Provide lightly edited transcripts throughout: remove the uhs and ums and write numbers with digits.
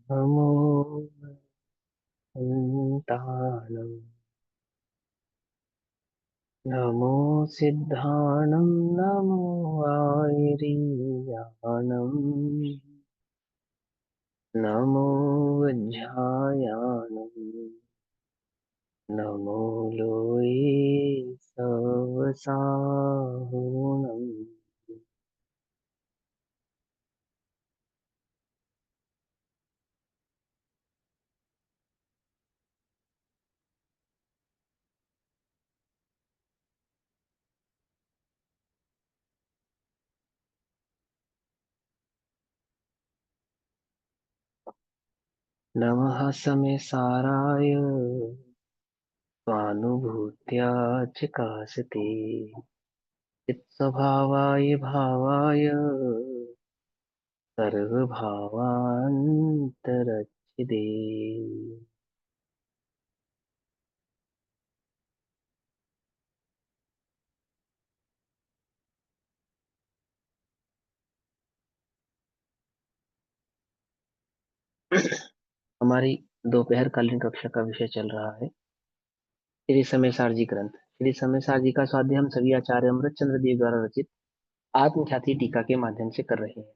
नमो अन्तानं नमो सिद्धाणं नमो आयरीयानं नमो वज्झायानं नमो लोये सवसाहुनं। नमः समे साराय स्वानुभूत्या च कासते चित्स्वभावाय भावाय सर्वभावान्तरच्छिदे। हमारी दोपहर कालीन कक्षा का विषय चल रहा है श्री समय सारजी ग्रंथ। श्री समय सारजी का स्वाध्याय हम सभी आचार्य अमृत चंद्र देव द्वारा रचित आत्मख्याति टीका के माध्यम से कर रहे हैं।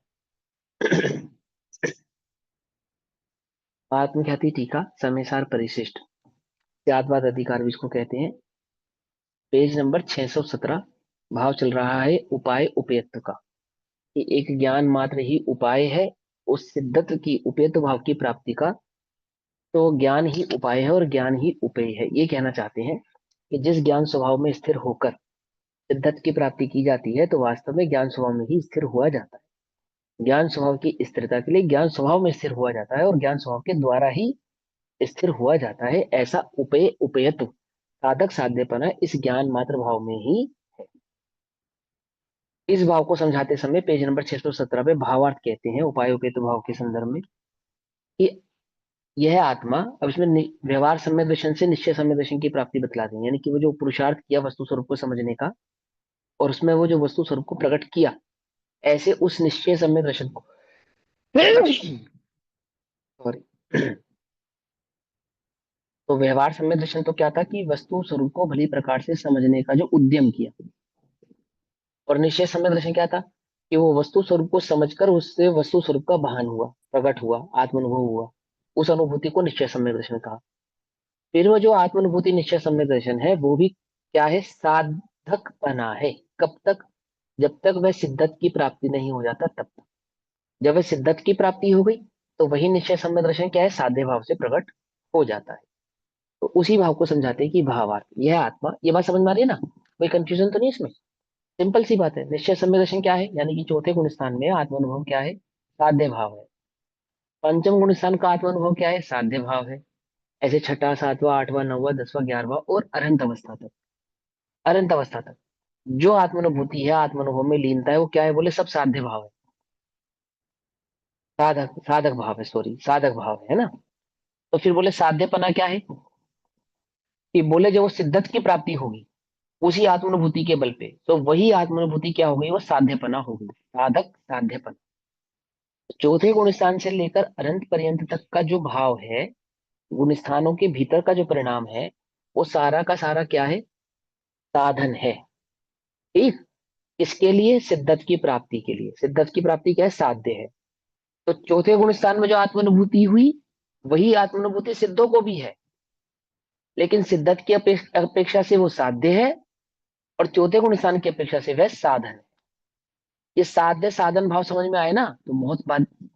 आत्मख्याति टीका समय सार परिशिष्ट त्यागवाद अधिकार जिसको कहते हैं, पेज नंबर 617। भाव चल रहा है उपाय उपयत्त का, कि एक ज्ञान मात्र ही उपाय है उस सिद्धत्व की उपयत्त भाव की प्राप्ति का। तो ज्ञान ही उपाय है और ज्ञान ही उपेय है। ये कहना चाहते हैं कि जिस ज्ञान स्वभाव में स्थिर होकर सिद्धत्व की प्राप्ति की जाती है, तो वास्तव में ज्ञान स्वभाव में ही स्थिर हुआ जाता है। ज्ञान स्वभाव की स्थिरता के लिए ज्ञान स्वभाव में स्थिर हुआ जाता है और ज्ञान स्वभाव के द्वारा ही स्थिर हुआ जाता है। ऐसा उपेय उपयत्व साधक साध्यपना इस ज्ञान मात्र भाव में ही है। इस भाव को समझाते समय पेज नंबर 617 पे भावार्थ कहते हैं उपाय उपयत्व भाव के संदर्भ में, कि यह आत्मा, अब इसमें व्यवहार सम्यक दर्शन से निश्चय सम्यक दर्शन की प्राप्ति बतला देंगे, यानी कि वो जो पुरुषार्थ किया वस्तु स्वरूप को समझने का और उसमें वो जो वस्तु स्वरूप को प्रकट किया, ऐसे उस निश्चय सम्यक दर्शन को सॉरी तो व्यवहार सम्यक दर्शन तो क्या था कि वस्तु स्वरूप को भली प्रकार से समझने का जो उद्यम किया, और निश्चय सम्यक दर्शन क्या था कि वो वस्तु स्वरूप को समझकर उससे वस्तु स्वरूप का भान हुआ, प्रकट हुआ, आत्मानुभव हुआ। उस अनुभूति को निश्चय सम्यक दर्शन कहा। फिर वो जो आत्मानुभूति निश्चय सम्यक दर्शन है वो भी क्या है, साधक बना है। कब तक? जब तक वह सिद्धत की प्राप्ति नहीं हो जाता तब तक। जब वह सिद्धत की प्राप्ति हो गई तो वही निश्चय सम्यक दर्शन क्या है, साध्य भाव से प्रकट हो जाता है। तो उसी भाव को समझाते हैं कि भावार्थ यह आत्मा। ये बात समझ में आ रही है ना? कोई कंफ्यूजन तो नहीं इसमें? सिंपल सी बात है। निश्चय सम्यक दर्शन क्या है, यानी कि चौथे गुण स्थान में आत्मानुभव क्या है, साध्य भाव है। पंचम गुण स्थान का आत्मानुभव क्या है, साध्य भाव है। ऐसे छठा, सातवां, आठवां, नौवां, 10वां, 11वां और अनंत अवस्था तक, अनंत अवस्था तक जो आत्मानुभूति है, आत्मानुभव में लीनता है, वो क्या है, बोले सब साध्य भाव है। साधक साधक भाव है, सॉरी साधक भाव है ना। तो फिर बोले साध्यपना क्या है, कि बोले जब वो सिद्धत की प्राप्ति होगी उसी आत्मानुभूति के बल पे, तो वही आत्मानुभूति क्या हो गई, वो साध्यपना हो गई, साधक साध्यपना। चौथे गुण स्थान से लेकर अनंत पर्यंत तक का जो भाव है, गुण स्थानों के भीतर का जो परिणाम है, वो सारा का सारा क्या है, साधन है। ठीक। इसके लिए सिद्धत की प्राप्ति के लिए, सिद्धत की प्राप्ति क्या है, साध्य है। तो चौथे गुण स्थान में जो आत्मानुभूति हुई वही आत्मानुभूति सिद्धों को भी है, लेकिन सिद्धत की अपेक्षा से वो साध्य है और चौथे गुण स्थान की अपेक्षा से वह साधन है। ये साध्य साधन भाव समझ में आए ना, तो बहुत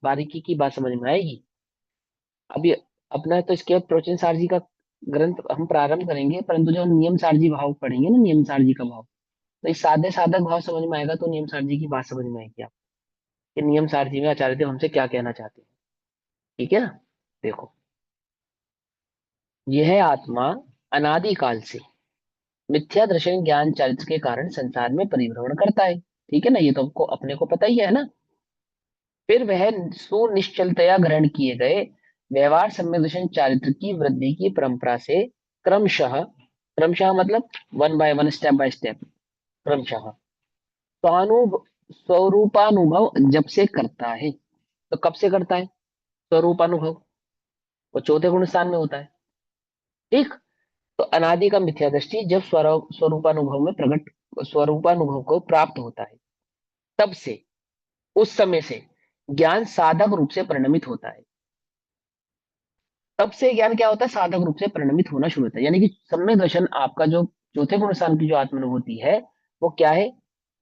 बारीकी की बात समझ में आएगी। अभी अपना तो इसके बाद प्रवचन सारजी का ग्रंथ हम प्रारंभ करेंगे, परंतु जो नियम सारजी भाव पढ़ेंगे ना, नियम सारजी का भाव, तो इस साध्य साधक भाव समझ में आएगा तो नियम सारजी की बात समझ में आएगी आप, कि नियम सारजी में आचार्य देव हमसे क्या कहना चाहते हैं। ठीक है ना? देखो, यह आत्मा अनादिकाल से मिथ्या दर्शन ज्ञान चरित्र के कारण संसार में परिभ्रमण करता है। ठीक है ना, ये तो आपको अपने को पता ही है ना। फिर वह सुनिश्चलतया ग्रहण किए गए व्यवहार सम्यक दर्शन चारित्र की वृद्धि की परंपरा से क्रमशः, क्रमशः मतलब one by one, step by step, क्रमशः स्वानुभव स्वरूपानुभव जब से करता है। तो कब से करता है? स्वरूपानुभव, वो चौथे गुण स्थान में होता है। ठीक। तो अनादि का मिथ्या दृष्टि जब स्वरूपानुभव में प्रकट, स्वरूपानुभव को प्राप्त होता है, तब से, उस समय से ज्ञान साधक रूप से परिणमित होता है। तब से ज्ञान क्या होता है, साधक रूप से परिणमित होना शुरू होता है। यानी कि सम्यक दर्शन आपका जो चौथे गुण स्थान की जो आत्मानुभूति है, वो क्या है,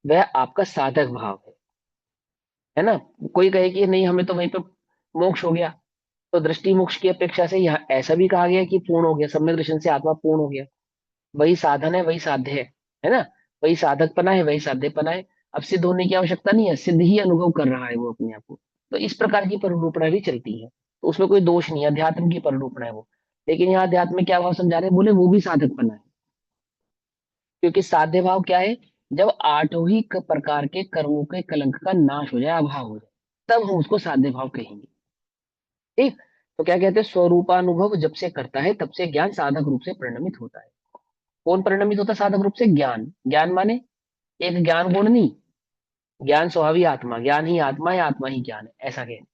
वह आपका साधक भाव है ना। कोई कहे कि नहीं हमें तो वहीं पे मोक्ष हो गया, तो दृष्टि मोक्ष की अपेक्षा से यहाँ ऐसा भी कहा गया कि पूर्ण हो गया, सम्यक दर्शन से आत्मा पूर्ण हो गया। वही साधन है, वही साध्य है ना। वही साधकपना है, वही साध्यपना है। अब सिद्ध होने की आवश्यकता नहीं है, सिद्ध ही अनुभव कर रहा है वो अपने आप को। तो इस प्रकार की परिरूपणा भी चलती है, तो उसमें कोई दोष नहीं है, अध्यात्म की परिरूपणा है वो। लेकिन यहाँ अध्यात्म में क्या भाव समझा रहे हैं, बोले वो भी साधकपना है। क्योंकि साध्य भाव क्या है, जब आठों ही प्रकार के कर्मों के कलंक का नाश हो जाए, अभाव हो जाए, तब हम उसको साध्य भाव कहेंगे। ठीक। तो क्या कहते हैं, स्वरूपानुभव जब से करता है तब से ज्ञान साधक रूप से परिणमित होता है। कौन परिणमित होता है साधक रूप से, ज्ञान। ज्ञान माने एक ज्ञान गुण नहीं, ज्ञान स्वभावी आत्मा, ज्ञान ही आत्मा है, आत्मा ही ज्ञान है, ऐसा कहते हैं।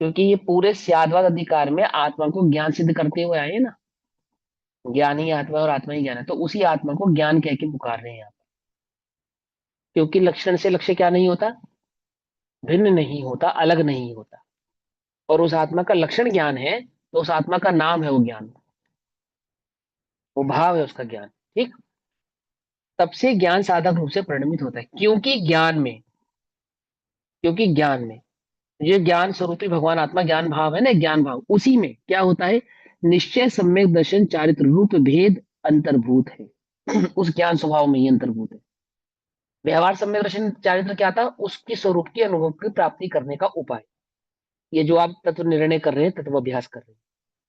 क्योंकि ये पूरे स्याद्वाद अधिकार में आत्मा को ज्ञान सिद्ध करते हुए आए हैं ना, ज्ञान ही आत्मा और आत्मा ही ज्ञान है, तो उसी आत्मा को ज्ञान कह के पुकार रहे हैं यहाँ। क्योंकि लक्षण से लक्ष्य क्या नहीं होता, भिन्न नहीं होता, अलग नहीं होता। और उस आत्मा का लक्षण ज्ञान है, तो उस आत्मा का नाम है वो ज्ञान, वो भाव है उसका ज्ञान। ठीक। तब से ज्ञान साधक रूप से परिणमित होता है, क्योंकि ज्ञान में ये ज्ञान स्वरूपी भगवान आत्मा ज्ञान भाव है ना, ज्ञान भाव, उसी में क्या होता है, निश्चय सम्यक दर्शन चारित्र रूप भेद अंतर्भूत है। उस ज्ञान स्वभाव में ही अंतर्भूत है। व्यवहार सम्यक दर्शन चारित्र क्या था, उसकी स्वरूप की अनुभव की प्राप्ति करने का उपाय। ये जो आप तत्व निर्णय कर रहे हैं, तत्व अभ्यास कर रहे हैं,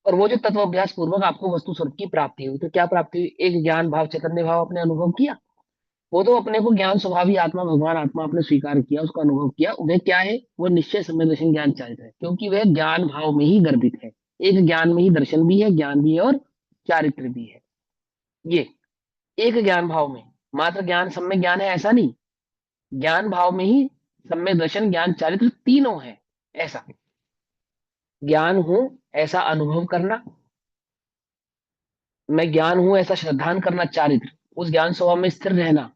और वो जो तत्व अभ्यास पूर्वक आपको वस्तु स्वरूप की प्राप्ति हुई, तो क्या प्राप्ति हुई, एक ज्ञान भाव चैतन्य भाव आपने अनुभव किया। वो तो अपने को ज्ञान स्वभावी आत्मा भगवान आत्मा आपने स्वीकार किया, उसका अनुभव किया, वह क्या है, वो निश्चय सम्यक दर्शन ज्ञान चारित्र है, क्योंकि वह ज्ञान भाव में ही गर्भित है। एक ज्ञान में ही दर्शन भी है, ज्ञान भी है, और चारित्र भी है। ये एक ज्ञान भाव में, मात्र ज्ञान सम्यक ज्ञान है ऐसा नहीं, ज्ञान भाव में ही सम्यक दर्शन ज्ञान चारित्र तीनों है। ऐसा ज्ञान हूं ऐसा अनुभव करना, मैं ज्ञान हूं ऐसा श्रद्धान करना, चारित्र उस ज्ञान स्वभाव में स्थिर रहना,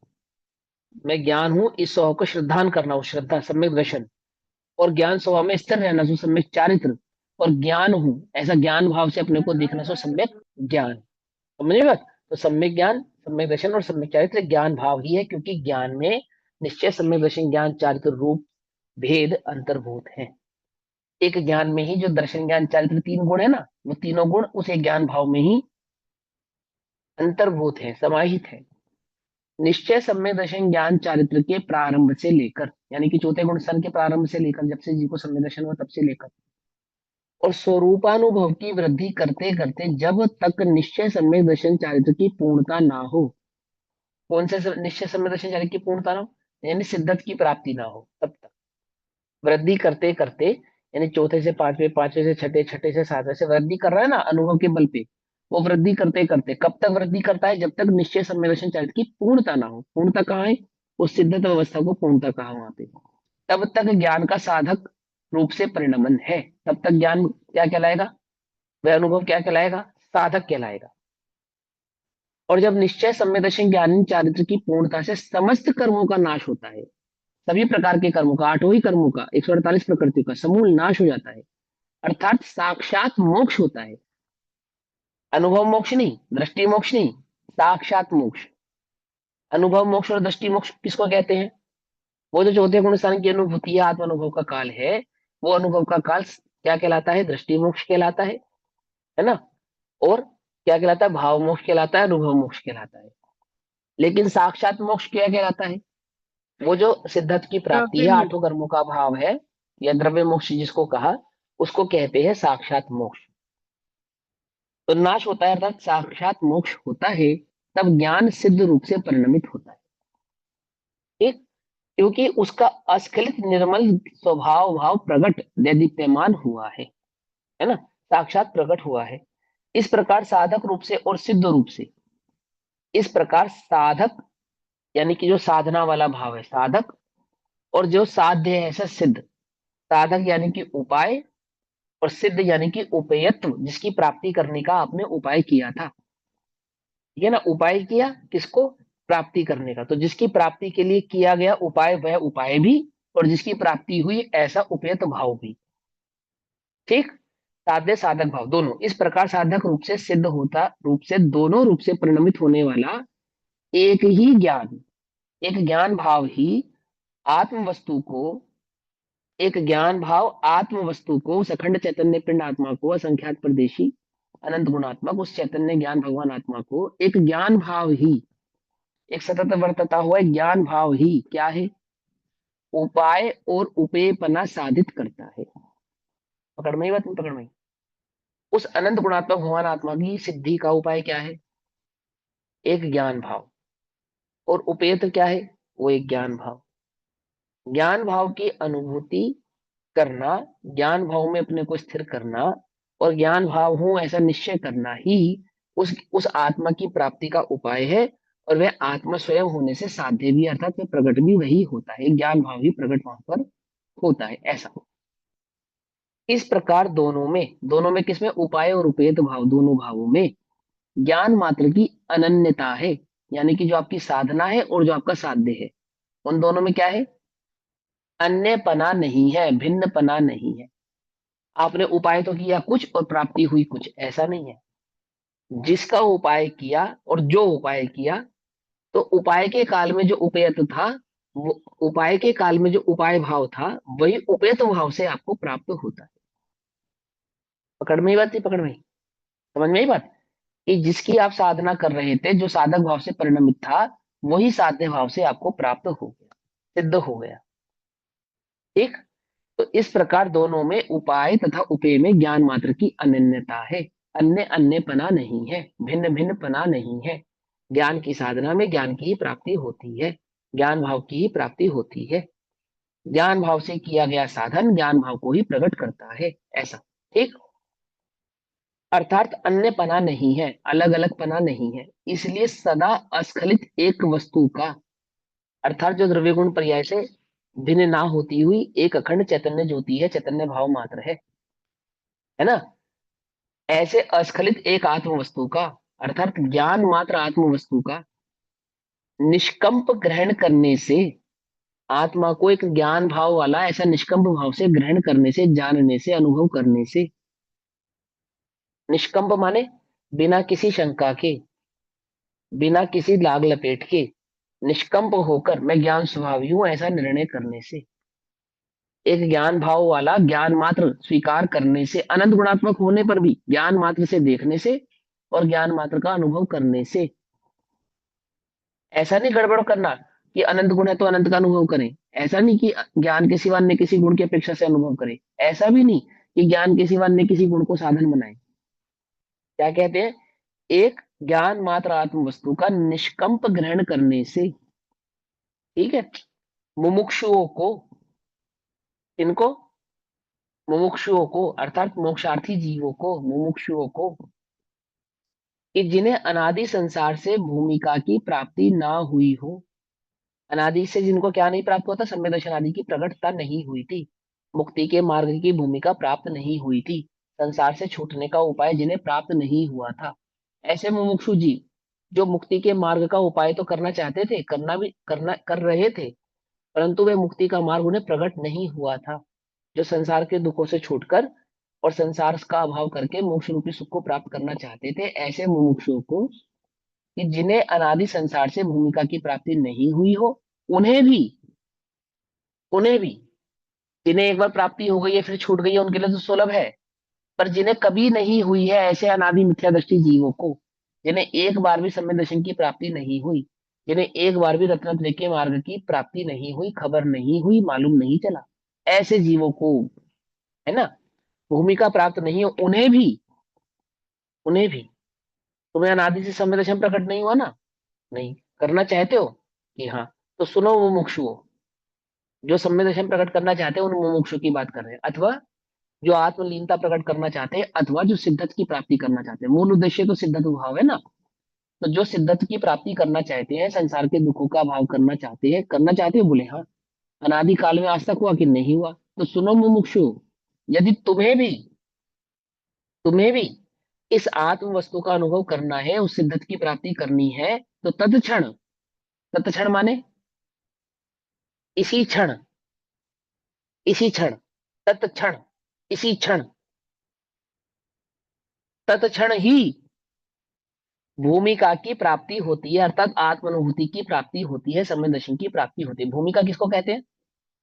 मैं ज्ञान हूं इस स्वभाव को श्रद्धान करना, वो श्रद्धा सम्यक दर्शन, और ज्ञान स्वभाव में स्थिर रहना सो सम्यक चारित्र, और ज्ञान हूं ऐसा ज्ञान भाव से अपने को देखना सो सम्यक ज्ञान। समझे बात। तो सम्यक ज्ञान, सम्यक दर्शन और सम्यक चारित्र ज्ञान भाव ही है, क्योंकि ज्ञान में निश्चय सम्यक दर्शन ज्ञान चारित्र रूप भेद अंतर्भूत है। एक ज्ञान में ही जो दर्शन ज्ञान चारित्र तीन गुण है ना, वो तीनों गुण उस एक ज्ञान भाव में ही अंतर्भूत है, समाहित है। निश्चय सम्यक दर्शन ज्ञान चारित्र के प्रारंभ से लेकर, यानी कि चौथे गुण स्थान के प्रारंभ से लेकर, जब से जीव को सम्यक दर्शन हुआ तब से लेकर, और स्वरूपानुभव की वृद्धि करते करते जब तक निश्चय सम्यक दर्शन चारित्र की पूर्णता ना हो। कौन से निश्चय सम्यक दर्शन चारित्र की पूर्णता ना हो, यानी सिद्धत की प्राप्ति ना हो, तब तक वृद्धि करते करते, यानी चौथे से पांचवे, पांचवे से छठे, छठे से सातवें से वृद्धि कर रहा है ना अनुभव के बल पे, वो वृद्धि करते करते कब तक वृद्धि करता है, जब तक निश्चय सम्यक दर्शन चारित्र की पूर्णता ना हो। पूर्णता कहाँ है, उस सिद्धत अवस्था को पूर्णता कहा वहां पे, तब तक ज्ञान का साधक रूप से परिणमन है। तब तक ज्ञान क्या कहलाएगा, वह अनुभव क्या कहलाएगा, साधक कहलाएगा। और जब निश्चय सम्यक दर्शन ज्ञान चारित्र की पूर्णता से समस्त कर्मों का नाश होता है, सभी प्रकार के कर्मों का, आठों ही कर्मों का, 148 प्रकृति का समूल नाश हो जाता है, अर्थात साक्षात मोक्ष होता है। अनुभव मोक्ष नहीं, दृष्टि मोक्ष नहीं, साक्षात मोक्ष। अनुभव मोक्ष और दृष्टि मोक्ष किसको कहते हैं, वो जो चौथे गुण स्थान की अनुभूति है, आत्म अनुभव का काल है, वो अनुभव का काल क्या कहलाता है, दृष्टि मोक्ष कहलाता है ना। और क्या कहलाता है, भाव मोक्ष कहलाता है, अनुभव मोक्ष कहलाता है। लेकिन साक्षात मोक्ष क्या कहलाता है, वो जो सिद्धत की प्राप्ति है, आठों कर्मों का भाव है, या द्रव्य मोक्ष जिसको कहा, उसको कहते हैं साक्षात मोक्ष। तो नाश होता है अर्थात साक्षात मोक्ष होता है, तब ज्ञान सिद्ध रूप से परिणमित होता है। ठीक। क्योंकि उसका अस्खलित निर्मल स्वभाव भाव प्रकट दैदीप्यमान हुआ है ना, साक्षात प्रकट हुआ है। इस प्रकार साधक रूप से और सिद्ध रूप से, इस प्रकार साधक यानी कि जो साधना वाला भाव है साधक, और जो साध्य है ऐसा सिद्ध, साधक यानी कि उपाय, और सिद्ध यानी कि उपेयत्व, जिसकी प्राप्ति करने का आपने उपाय किया था। ये ना, उपाय किया किसको, प्राप्ति करने का। तो जिसकी प्राप्ति के लिए किया गया उपाय वह उपाय भी, और जिसकी प्राप्ति हुई ऐसा उपेत भाव भी। ठीक। साध्य साधक भाव दोनों इस प्रकार साधक रूप से सिद्ध होता, रूप से दोनों रूप से परिणमित होने वाला एक ही ज्ञान, एक ज्ञान भाव ही आत्म वस्तु को, एक ज्ञान भाव आत्म वस्तु को, उस अखंड चैतन्य पिंड आत्मा को, असंख्यात प्रदेशी अनंत गुणात्मक उस चैतन्य ज्ञान भगवान आत्मा को, एक ज्ञान भाव ही, एक सतत वर्तता हुआ ज्ञान भाव ही क्या है, उपाय और उपेयपना साधित करता है। पकड़ में ही बात नहीं, पकड़ में ही। उस अनंत गुणात्मक भगवान आत्मा की सिद्धि का उपाय क्या है, एक ज्ञान भाव, और उपेय तो क्या है, वो एक ज्ञान भाव। ज्ञान भाव की अनुभूति करना, ज्ञान भाव में अपने को स्थिर करना, और ज्ञान भाव हूं ऐसा निश्चय करना ही उस आत्मा की प्राप्ति का उपाय है। और वह आत्मा स्वयं होने से साध्य भी, अर्थात वह प्रकट भी वही होता है, ज्ञान भाव ही प्रकट वहां पर होता है, ऐसा। इस प्रकार दोनों में किसमें, उपाय और उपेत भाव, दोनों भावों में ज्ञान मात्र की अनन्यता है। यानी कि जो आपकी साधना है और जो आपका साध्य है, उन दोनों में क्या है, अन्य पना नहीं है, भिन्न पना नहीं है। आपने उपाय तो किया कुछ और प्राप्ति हुई कुछ, ऐसा नहीं है। जिसका उपाय किया और जो उपाय किया, तो उपाय के काल में जो उपेयत था, वो उपाय के काल में जो उपाय भाव था, वही उपेत भाव से आपको प्राप्त होता है। पकड़ में ही बात थी, पकड़ में ही, समझ में ही बात, कि जिसकी आप साधना कर रहे थे, जो साधक भाव से परिणमित था, वही साध्य भाव से आपको प्राप्त हो गया, सिद्ध हो गया। ठीक। तो इस प्रकार दोनों में, उपाय तथा उपेय में ज्ञान मात्र की अनन्यता है, अन्य अन्य पना नहीं है, भिन्न भिन्न पना नहीं है। ज्ञान की साधना में ज्ञान की ही प्राप्ति होती है, ज्ञान भाव की ही प्राप्ति होती है। ज्ञान भाव से किया गया साधन ज्ञान भाव को ही प्रकट करता है, ऐसा। ठीक। अर्थात अन्य पना नहीं है, अलग अलग पना नहीं है। इसलिए सदा अस्खलित एक वस्तु का, अर्थात जो द्रव्य गुण पर्याय से भिन्न ना होती हुई एक अखंड चैतन्य ज्योति है, चैतन्य भाव मात्र है ना, ऐसे अस्खलित एक आत्म वस्तु का, अर्थात ज्ञान मात्र आत्म वस्तु का निष्कंप ग्रहण करने से, आत्मा को एक ज्ञान भाव वाला ऐसा निष्कंप भाव से ग्रहण करने से, जानने से, अनुभव करने से, निष्कंप माने बिना किसी शंका के, बिना किसी लाग लपेट के, निष्कंप होकर मैं ज्ञान स्वभावी हूं ऐसा निर्णय करने से, एक ज्ञान भाव वाला ज्ञान मात्र स्वीकार करने से, अनंत गुणात्मक होने पर भी ज्ञान मात्र से देखने से, और ज्ञान मात्र का अनुभव करने से। ऐसा नहीं गड़बड़ करना कि अनंत गुण है तो अनंत का अनुभव करें, ऐसा नहीं कि ज्ञान के सिवा अन्य किसी गुण की अपेक्षा से अनुभव करें, ऐसा भी नहीं कि ज्ञान के सिवा अन्य किसी गुण को साधन बनाए। क्या कहते हैं, एक ज्ञान मात्र आत्म वस्तु का निष्कंप ग्रहण करने से। ठीक है। मुमुक्षुओं को, इनको, मुमुक्षुओं को अर्थात मोक्षार्थी जीवों को, मुमुक्षुओं को, कि जिन्हें अनादि संसार से भूमिका की प्राप्ति ना हुई हो, अनादि से जिनको क्या नहीं प्राप्त हुआ था, सम्यक दर्शन आदि की प्रकटता नहीं हुई थी, मुक्ति के मार्ग की भूमिका प्राप्त नहीं हुई थी, संसार से छूटने का उपाय जिन्हें प्राप्त नहीं हुआ था, ऐसे मुमुक्षु जीव जो मुक्ति के मार्ग का उपाय तो करना चाहते थे, करना कर रहे थे, परंतु वे मुक्ति का मार्ग उन्हें प्रकट नहीं हुआ था, जो संसार के दुखों से छूटकर और संसार का अभाव करके मोक्ष रूपी सुख को प्राप्त करना चाहते थे, ऐसे मुमुक्षुओं को, कि जिन्हें अनादि संसार से भूमिका की प्राप्ति नहीं हुई हो, उन्हें भी, उन्हें भी, जिन्हें एक बार प्राप्ति हो गई है फिर छूट गई है, उनके लिए तो सुलभ है, पर जिन्हें कभी नहीं हुई है, ऐसे अनादि मिथ्या दृष्टि जीवों को, जिन्हें एक बार भी सम्यक दर्शन की प्राप्ति नहीं हुई, जिन्हें एक बार भी रत्नत्रय के मार्ग की प्राप्ति नहीं हुई, खबर नहीं हुई, मालूम नहीं चला, ऐसे जीवों को, है ना, भूमिका प्राप्त नहीं हो, उन्हें भी तुम्हें अनादि से सम्यक दर्शन प्रकट नहीं हुआ ना, नहीं करना चाहते हो, कि हाँ, तो सुनो मुमुक्षुओं, जो सम्यक दर्शन प्रकट करना चाहते हैं उन मुमुक्षु की बात कर रहे हैं, अथवा जो आत्मलीनता प्रकट करना चाहते हैं, अथवा जो सिद्धत की प्राप्ति करना चाहते हैं। मूल उद्देश्य तो सिद्धत भाव है ना, तो जो सिद्धत की प्राप्ति करना चाहते हैं, संसार के दुखों का भाव करना चाहते हैं, बोले हाँ, अनादि काल में आज तक हुआ कि नहीं हुआ, तो सुनो मुमुक्षु, यदि तुम्हें भी तुम्हें भी इस आत्म वस्तु का अनुभव करना है, उस सिद्धत की प्राप्ति करनी है, तो तत्क्षण, तत्क्षण माने इसी क्षण, इसी क्षण, तत्क्षण, इसी क्षण, तत्क्षण ही भूमिका की प्राप्ति होती है, अर्थात आत्मानुभूति की प्राप्ति होती है, समय दर्शन की प्राप्ति होती है। भूमिका किसको कहते हैं?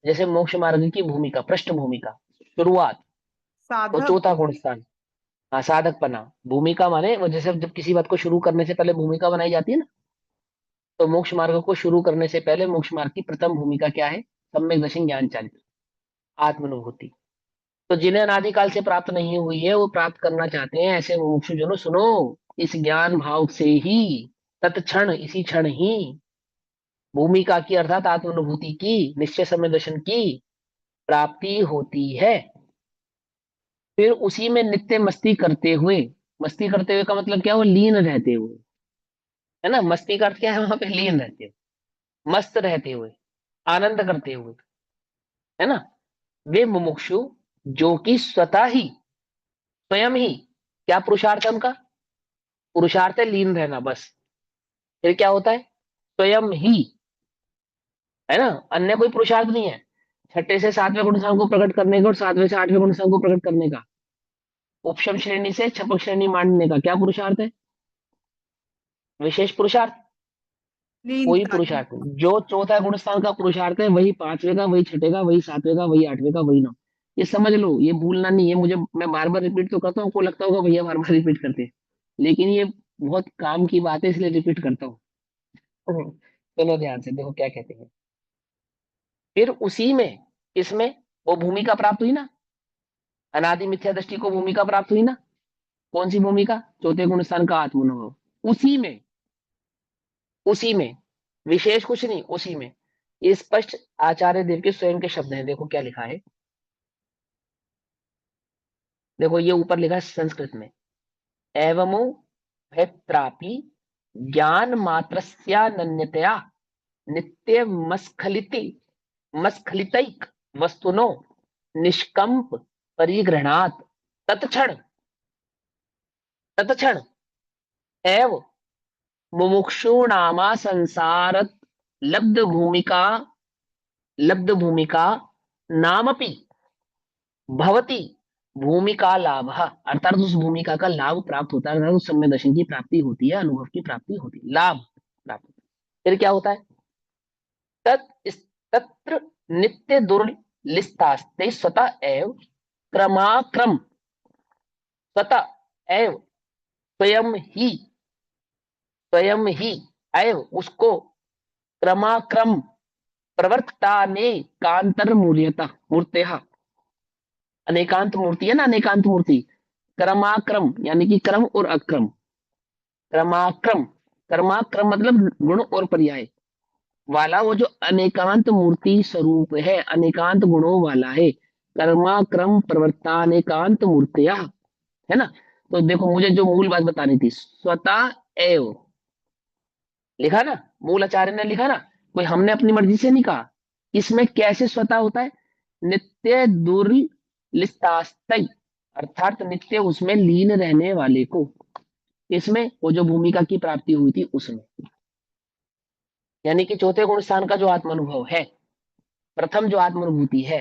जैसे मोक्ष मार्ग की भूमिका, पृष्ठ भूमिका, शुरुआत, तो साधक। चौथा गुण स्थान। हाँ, साधकपना। भूमिका माने वो, जैसे जब किसी बात को शुरू करने से पहले भूमिका बनाई जाती है ना, तो मोक्ष मार्ग को शुरू करने से पहले मोक्ष मार्ग की प्रथम भूमिका क्या है? सम्यक दर्शन ज्ञान चालित आत्मानुभूति। तो जिन्हें अनादिकाल से प्राप्त नहीं हुई है, वो प्राप्त करना चाहते हैं, ऐसे मुमुक्षु जनों सुनो, इस ज्ञान भाव से ही, तत्क्षण, इसी क्षण ही भूमिका की अर्थात आत्मानुभूति की, निश्चय समय दर्शन की प्राप्ति होती है। फिर उसी में नित्य मस्ती करते हुए, मस्ती करते हुए का मतलब क्या? वो लीन रहते हुए, है ना। मस्ती का अर्थ क्या है? वहां पे लीन रहते हुए, मस्त रहते हुए, आनंद करते हुए, है ना। वे मुमुक्षु जो कि स्वतः ही, स्वयं ही, क्या पुरुषार्थ है उनका? पुरुषार्थ है लीन रहना, बस। फिर क्या होता है? स्वयं ही, है ना, अन्य कोई पुरुषार्थ नहीं है। छठे से सातवें गुण को प्रकट करने का और सातवें से आठवें गुण को प्रकट करने का, उपशम श्रेणी से छपक श्रेणी मांडने का क्या पुरुषार्थ है? विशेष पुरुषार्थ? कोई लीनता पुरुषार्थ नहीं। जो चौथा गुण स्थान का पुरुषार्थ है, वही पांचवे का, वही छठे का, वही सातवें का, वही आठवें का, वही नौ। ये समझ लो, ये भूलना नहीं है मुझे। मैं बार बार रिपीट तो करता हूँ, आपको लगता होगा भैया बार बार रिपीट करते हैं, लेकिन ये बहुत काम की बात है, इसलिए रिपीट करता हूँ। चलो ध्यान से देखो क्या कहते हैं। फिर उसी में, इसमें वो भूमिका प्राप्त हुई ना, अनादि मिथ्या दृष्टि को भूमिका प्राप्त हुई ना। कौन सी भूमिका? चौथे गुण स्थान का आत्मानुभव। उसी में, उसी में, विशेष कुछ नहीं, उसी में। ये स्पष्ट आचार्य देव के स्वयं के शब्द हैं, देखो क्या लिखा है। देखो ये ऊपर लिखा है संस्कृत में, एवमो भैत्रापि ज्ञान मात्रस्यानन्यतया नित्य मस्खलिति, मस्खलितैक वस्तुनो निष्कंप परिग्रहणात् तत्क्षण, तत्क्षण एव मुमुक्षुणामा संसार लब्ध भूमिका, लब्ध भूमिका नामपि भवती भूमिका लाभ, अर्थात उस भूमिका का लाभ प्राप्त होता है, अर्थात उस सम्य दर्शन की प्राप्ति होती है, अनुभव की प्राप्ति होती है, लाभ प्राप्त होता है। फिर क्या होता है? तत्र नित्य दुर्लिस्तास्ते स्वतः एव क्रमाक्रम, स्वतः एव, स्वयं ही, स्वयं ही एव उसको क्रमाक्रम प्रवर्तताने कांतर मूल्यता मूर्त्या, अनेकांत मूर्ति है ना, अनेकांत मूर्ति, क्रमाक्रम यानी कि क्रम और अक्रम, क्रमाक्रम, क्रमाक्रम मतलब गुण और पर्याय वाला, वो जो अनेकांत मूर्ति स्वरूप है, अनेकांत गुणों वाला है, कर्माक्रम प्रवृत्ता अनेकांत मूर्तिया, है ना। तो देखो मुझे जो मूल बात बतानी थी, स्वतः एव लिखा ना, मूल आचार्य ने लिखा ना, कोई हमने अपनी मर्जी से नहीं कहा। इसमें कैसे स्वतः होता है? नित्य दुर्लिस्तास्तै, अर्थात नित्य उसमें लीन रहने वाले को, इसमें वो जो भूमिका की प्राप्ति हुई थी उसमें, यानी कि चौथे गुण स्थान का जो आत्मानुभव है, प्रथम जो आत्मानुभूति है,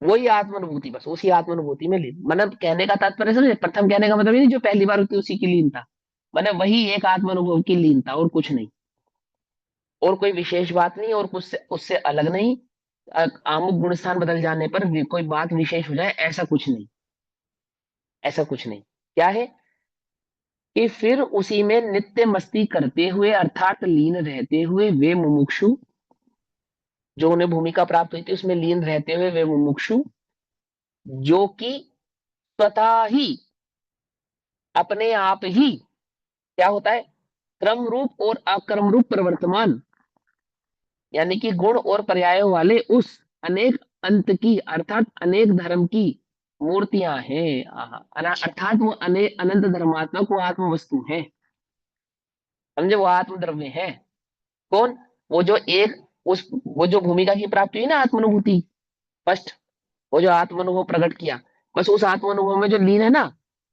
वही आत्मानुभूति, बस उसी आत्मानुभूति में लीन, मतलब कहने का तात्पर्य समझे, प्रथम कहने का मतलब ये नहीं जो पहली बार होती उसी की लीनता, मतलब वही एक आत्मानुभव की लीनता और कुछ नहीं, और कोई विशेष बात नहीं, और कुछ से उससे अलग नहीं। आमुक गुण स्थान बदल जाने पर कोई बात विशेष हो जाए, ऐसा कुछ नहीं, ऐसा कुछ नहीं। क्या है? कि फिर उसी में नित्य मस्ती करते हुए, अर्थात लीन रहते हुए, वे मुमुक्षु जो उन्हें भूमिका प्राप्त हुई थी उसमें लीन रहते हुए, वे मुमुक्षु जो कि स्वतः ही, अपने आप ही, क्या होता है? क्रम रूप और अक्रम रूप प्रवर्तमान, यानी कि गुण और पर्यायों वाले उस अनेक अंत की, अर्थात अनेक धर्म की मूर्तियां हैं। अर्थात वो अनेक अनंत धर्मात्मक वो आत्म वस्तु है, समझे, वो आत्म द्रव्य है। कौन? वो जो एक, उस वो जो भूमिका की प्राप्ति हुई ना, आत्मानुभूति, फर्स्ट, वो जो आत्मानुभव प्रकट किया, बस उस आत्म अनुभव में जो लीन है ना,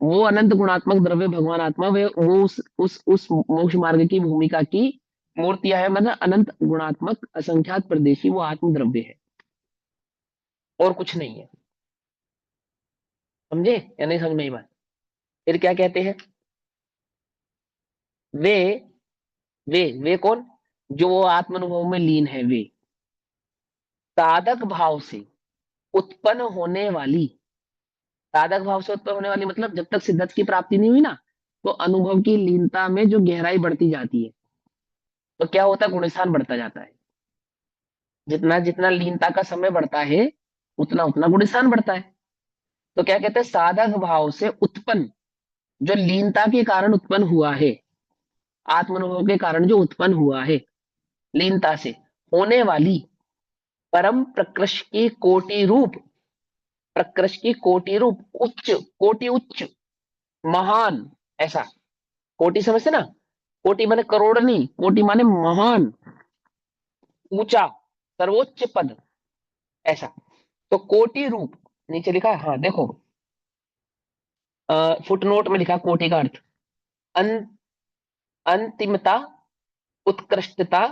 वो अनंत गुणात्मक द्रव्य भगवान आत्मा, वे वो उस मोक्ष मार्ग की भूमिका की मूर्तियां है, मतलब अनंत गुणात्मक असंख्यात प्रदेशी वो आत्म द्रव्य है, और कुछ नहीं है। समझे या नहीं समझ में ये बात? फिर क्या कहते हैं? वे वे कौन? जो वो आत्म अनुभव में लीन है, वे साधक भाव से उत्पन्न होने वाली, साधक भाव से उत्पन्न होने वाली मतलब जब तक सिद्धत की प्राप्ति नहीं हुई ना, तो अनुभव की लीनता में जो गहराई बढ़ती जाती है, तो क्या होता है, गुणस्थान बढ़ता जाता है। जितना जितना लीनता का समय बढ़ता है, उतना उतना गुणस्थान बढ़ता है। तो क्या कहते हैं, साधक भाव से उत्पन्न, जो लीनता के कारण उत्पन्न हुआ है, आत्मानुभव के कारण जो उत्पन्न हुआ है, लीनता से होने वाली परम प्रकृष्ट की कोटि रूप, प्रकृष्ट की कोटि रूप उच्च, कोटि उच्च, महान, ऐसा। कोटि समझते ना? कोटि माने करोड़ नहीं, कोटि माने महान, ऊंचा, सर्वोच्च पद, ऐसा। तो कोटि रूप, नीचे लिखा है, हाँ देखो, फुटनोट में लिखा कोटि का अर्थ अन, अंतिमता, उत्कृष्टता,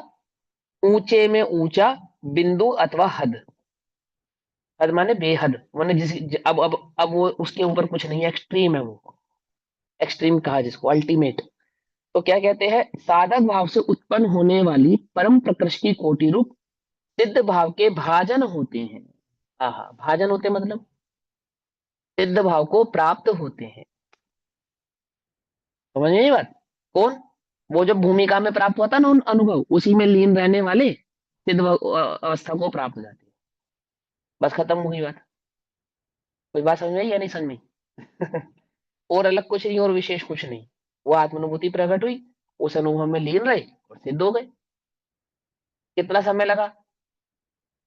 ऊंचे में ऊंचा, बिंदु अथवा हद। हद माने बेहद, माने अब वो उसके ऊपर कुछ नहीं है, एक्सट्रीम है वो, एक्सट्रीम कहा जिसको, अल्टीमेट। तो क्या कहते हैं, साधक भाव से उत्पन्न होने वाली परम प्रकृष्ट की कोटि रूप सिद्ध भाव के भाजन होते हैं। हाँ, भाजन होते मतलब सिद्ध भाव को प्राप्त होते हैं। समझ में ये बात? कौन? वो जो भूमिका में प्राप्त होता ना उन अनुभव, उसी में लीन रहने वाले सिद्ध अवस्था को प्राप्त हो जाते हैं। बस खत्म हुई बात। कोई बात समझ में आई या नहीं समझ में आई? और अलग कुछ नहीं, और विशेष कुछ नहीं। वो आत्मानुभूति प्रकट हुई, उस अनुभव में लीन रहे और सिद्ध हो गए। कितना समय लगा?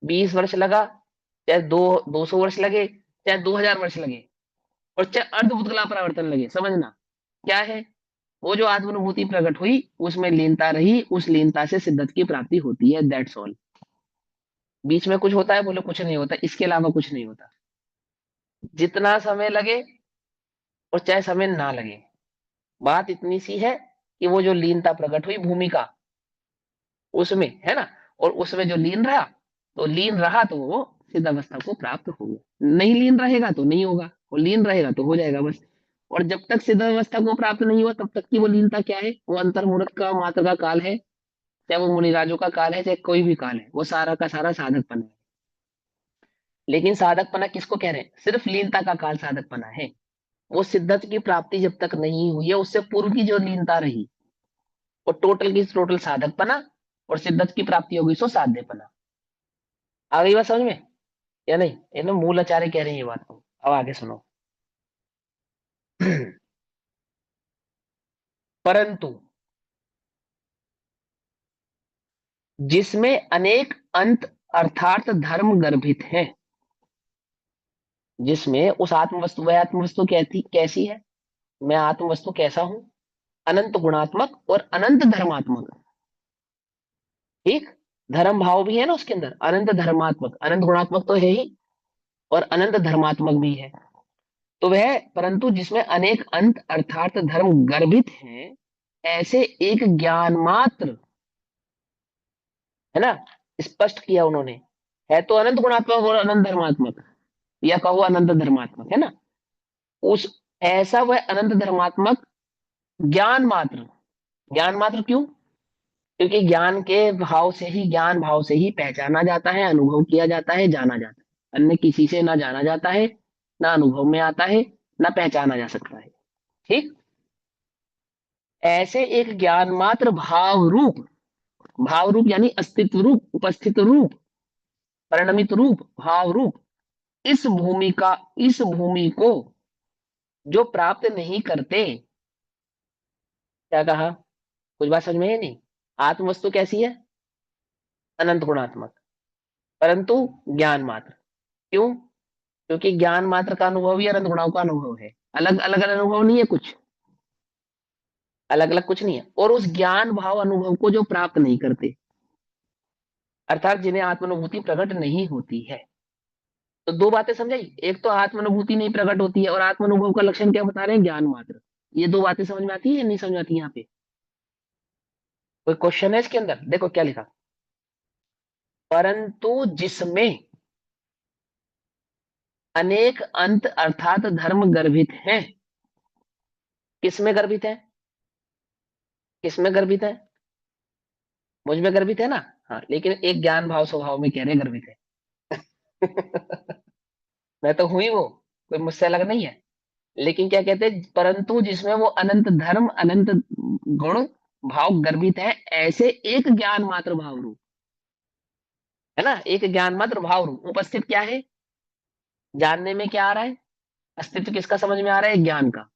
20 वर्ष लगा, चाहे 200 वर्ष लगे, चाहे 2000 वर्ष लगे, और चाहे अर्धभुत कला परावर्तन लगे, समझना क्या है, वो जो आत्मानुभूति प्रकट हुई, उसमें लीनता रही, उस लीनता से सिद्धत की प्राप्ति होती है, दैट्स ऑल। बीच में कुछ होता है बोले? कुछ नहीं होता, इसके अलावा कुछ नहीं होता। जितना समय लगे और चाहे समय ना लगे, बात इतनी सी है कि वो जो लीनता प्रकट हुई भूमिका, उसमें है ना, और उसमें जो लीन रहा, तो लीन रहा तो वो सिद्ध अवस्था को प्राप्त होगा, नहीं लीन रहेगा तो नहीं होगा, वो लीन रहेगा तो हो जाएगा बस। और जब तक सिद्ध अवस्था को प्राप्त नहीं हुआ, तब तक की वो लीनता क्या है, वो अंतर्मुहूर्त का मात्र का काल है, चाहे वो मुनिराजों का काल है, चाहे कोई भी काल है, वो सारा का सारा साधकपना है। लेकिन साधकपना किसको कह रहे हैं? सिर्फ लीनता का काल साधकपना है। वो सिद्धत की प्राप्ति जब तक नहीं हुई है, उससे पूर्व की जो लीनता रही, वो टोटल की टोटल साधकपना, और सिद्धत की प्राप्ति होगी सो साध्यपना। आ गई बात समझ में या नहीं? ये ना मूल आचार्य कह रहे हैं ये बात को। अब आगे सुनो। परंतु जिसमें अनेक अंत अर्थात धर्म गर्भित है, जिसमें उस आत्म वस्तु, वह आत्म वस्तु कैसी है? मैं आत्म वस्तु कैसा हूं? अनंत गुणात्मक और अनंत धर्मात्मक। ठीक, धर्म भाव भी है ना उसके अंदर, अनंत धर्मात्मक, अनंत गुणात्मक तो है ही, और अनंत धर्मात्मक भी है। तो वह, परंतु जिसमें अनेक अंत अर्थात धर्म गर्भित हैं, ऐसे एक ज्ञान मात्र, है ना, स्पष्ट किया उन्होंने, है तो अनंत गुणात्मक और अनंत धर्मात्मक, या कहो अनंत धर्मात्मक, है ना, उस, ऐसा वह अनंत धर्मात्मक ज्ञान मात्र, ज्ञान मात्र क्यों? क्योंकि ज्ञान के भाव से ही, ज्ञान भाव से ही पहचाना जाता है, अनुभव किया जाता है, जाना जाता है। अन्य किसी से ना जाना जाता है, ना अनुभव में आता है, ना पहचाना जा सकता है। ठीक, ऐसे एक ज्ञान मात्र भाव रूप, भाव रूप यानी अस्तित्व रूप, उपस्थित रूप, परिणमित रूप, भाव रूप, इस भूमि का, इस भूमि को जो प्राप्त नहीं करते, क्या कहा? कुछ बात समझ में है नहीं? आत्म वस्तु कैसी है? अनंत गुणात्मक, परंतु ज्ञान मात्र। क्यों? क्योंकि ज्ञान मात्र का अनुभव ही अनंत गुणाओं का अनुभव है, अलग अलग अनुभव नहीं है कुछ, अलग अलग कुछ नहीं है। और उस ज्ञान भाव अनुभव को जो प्राप्त नहीं करते, अर्थात जिन्हें आत्मानुभूति प्रकट नहीं होती है, तो दो बातें समझाई, एक तो आत्मानुभूति नहीं प्रकट होती है, और आत्मानुभव का लक्षण क्या बता रहे हैं, ज्ञान मात्र। ये दो बातें समझ में आती है या नहीं समझ में आती? यहाँ पे कोई क्वेश्चन है इसके अंदर? देखो क्या लिखा, परंतु जिसमें अनेक अंत अर्थात धर्म गर्भित हैं। किसमें गर्भित है? किसमें गर्भित है? मुझ में गर्भित है ना। हाँ, लेकिन एक ज्ञान भाव स्वभाव में कह रहे गर्भित है। मैं तो हुई वो, कोई मुझसे अलग नहीं है। लेकिन क्या कहते हैं, परंतु जिसमें वो अनंत धर्म अनंत गुण भाव गर्भित है, ऐसे एक ज्ञान मात्र भाव रूप, है ना, एक ज्ञान मात्र भाव रूप उपस्थित क्या है, जानने में क्या आ रहा है, अस्तित्व किसका समझ में आ रहा है, ज्ञान का।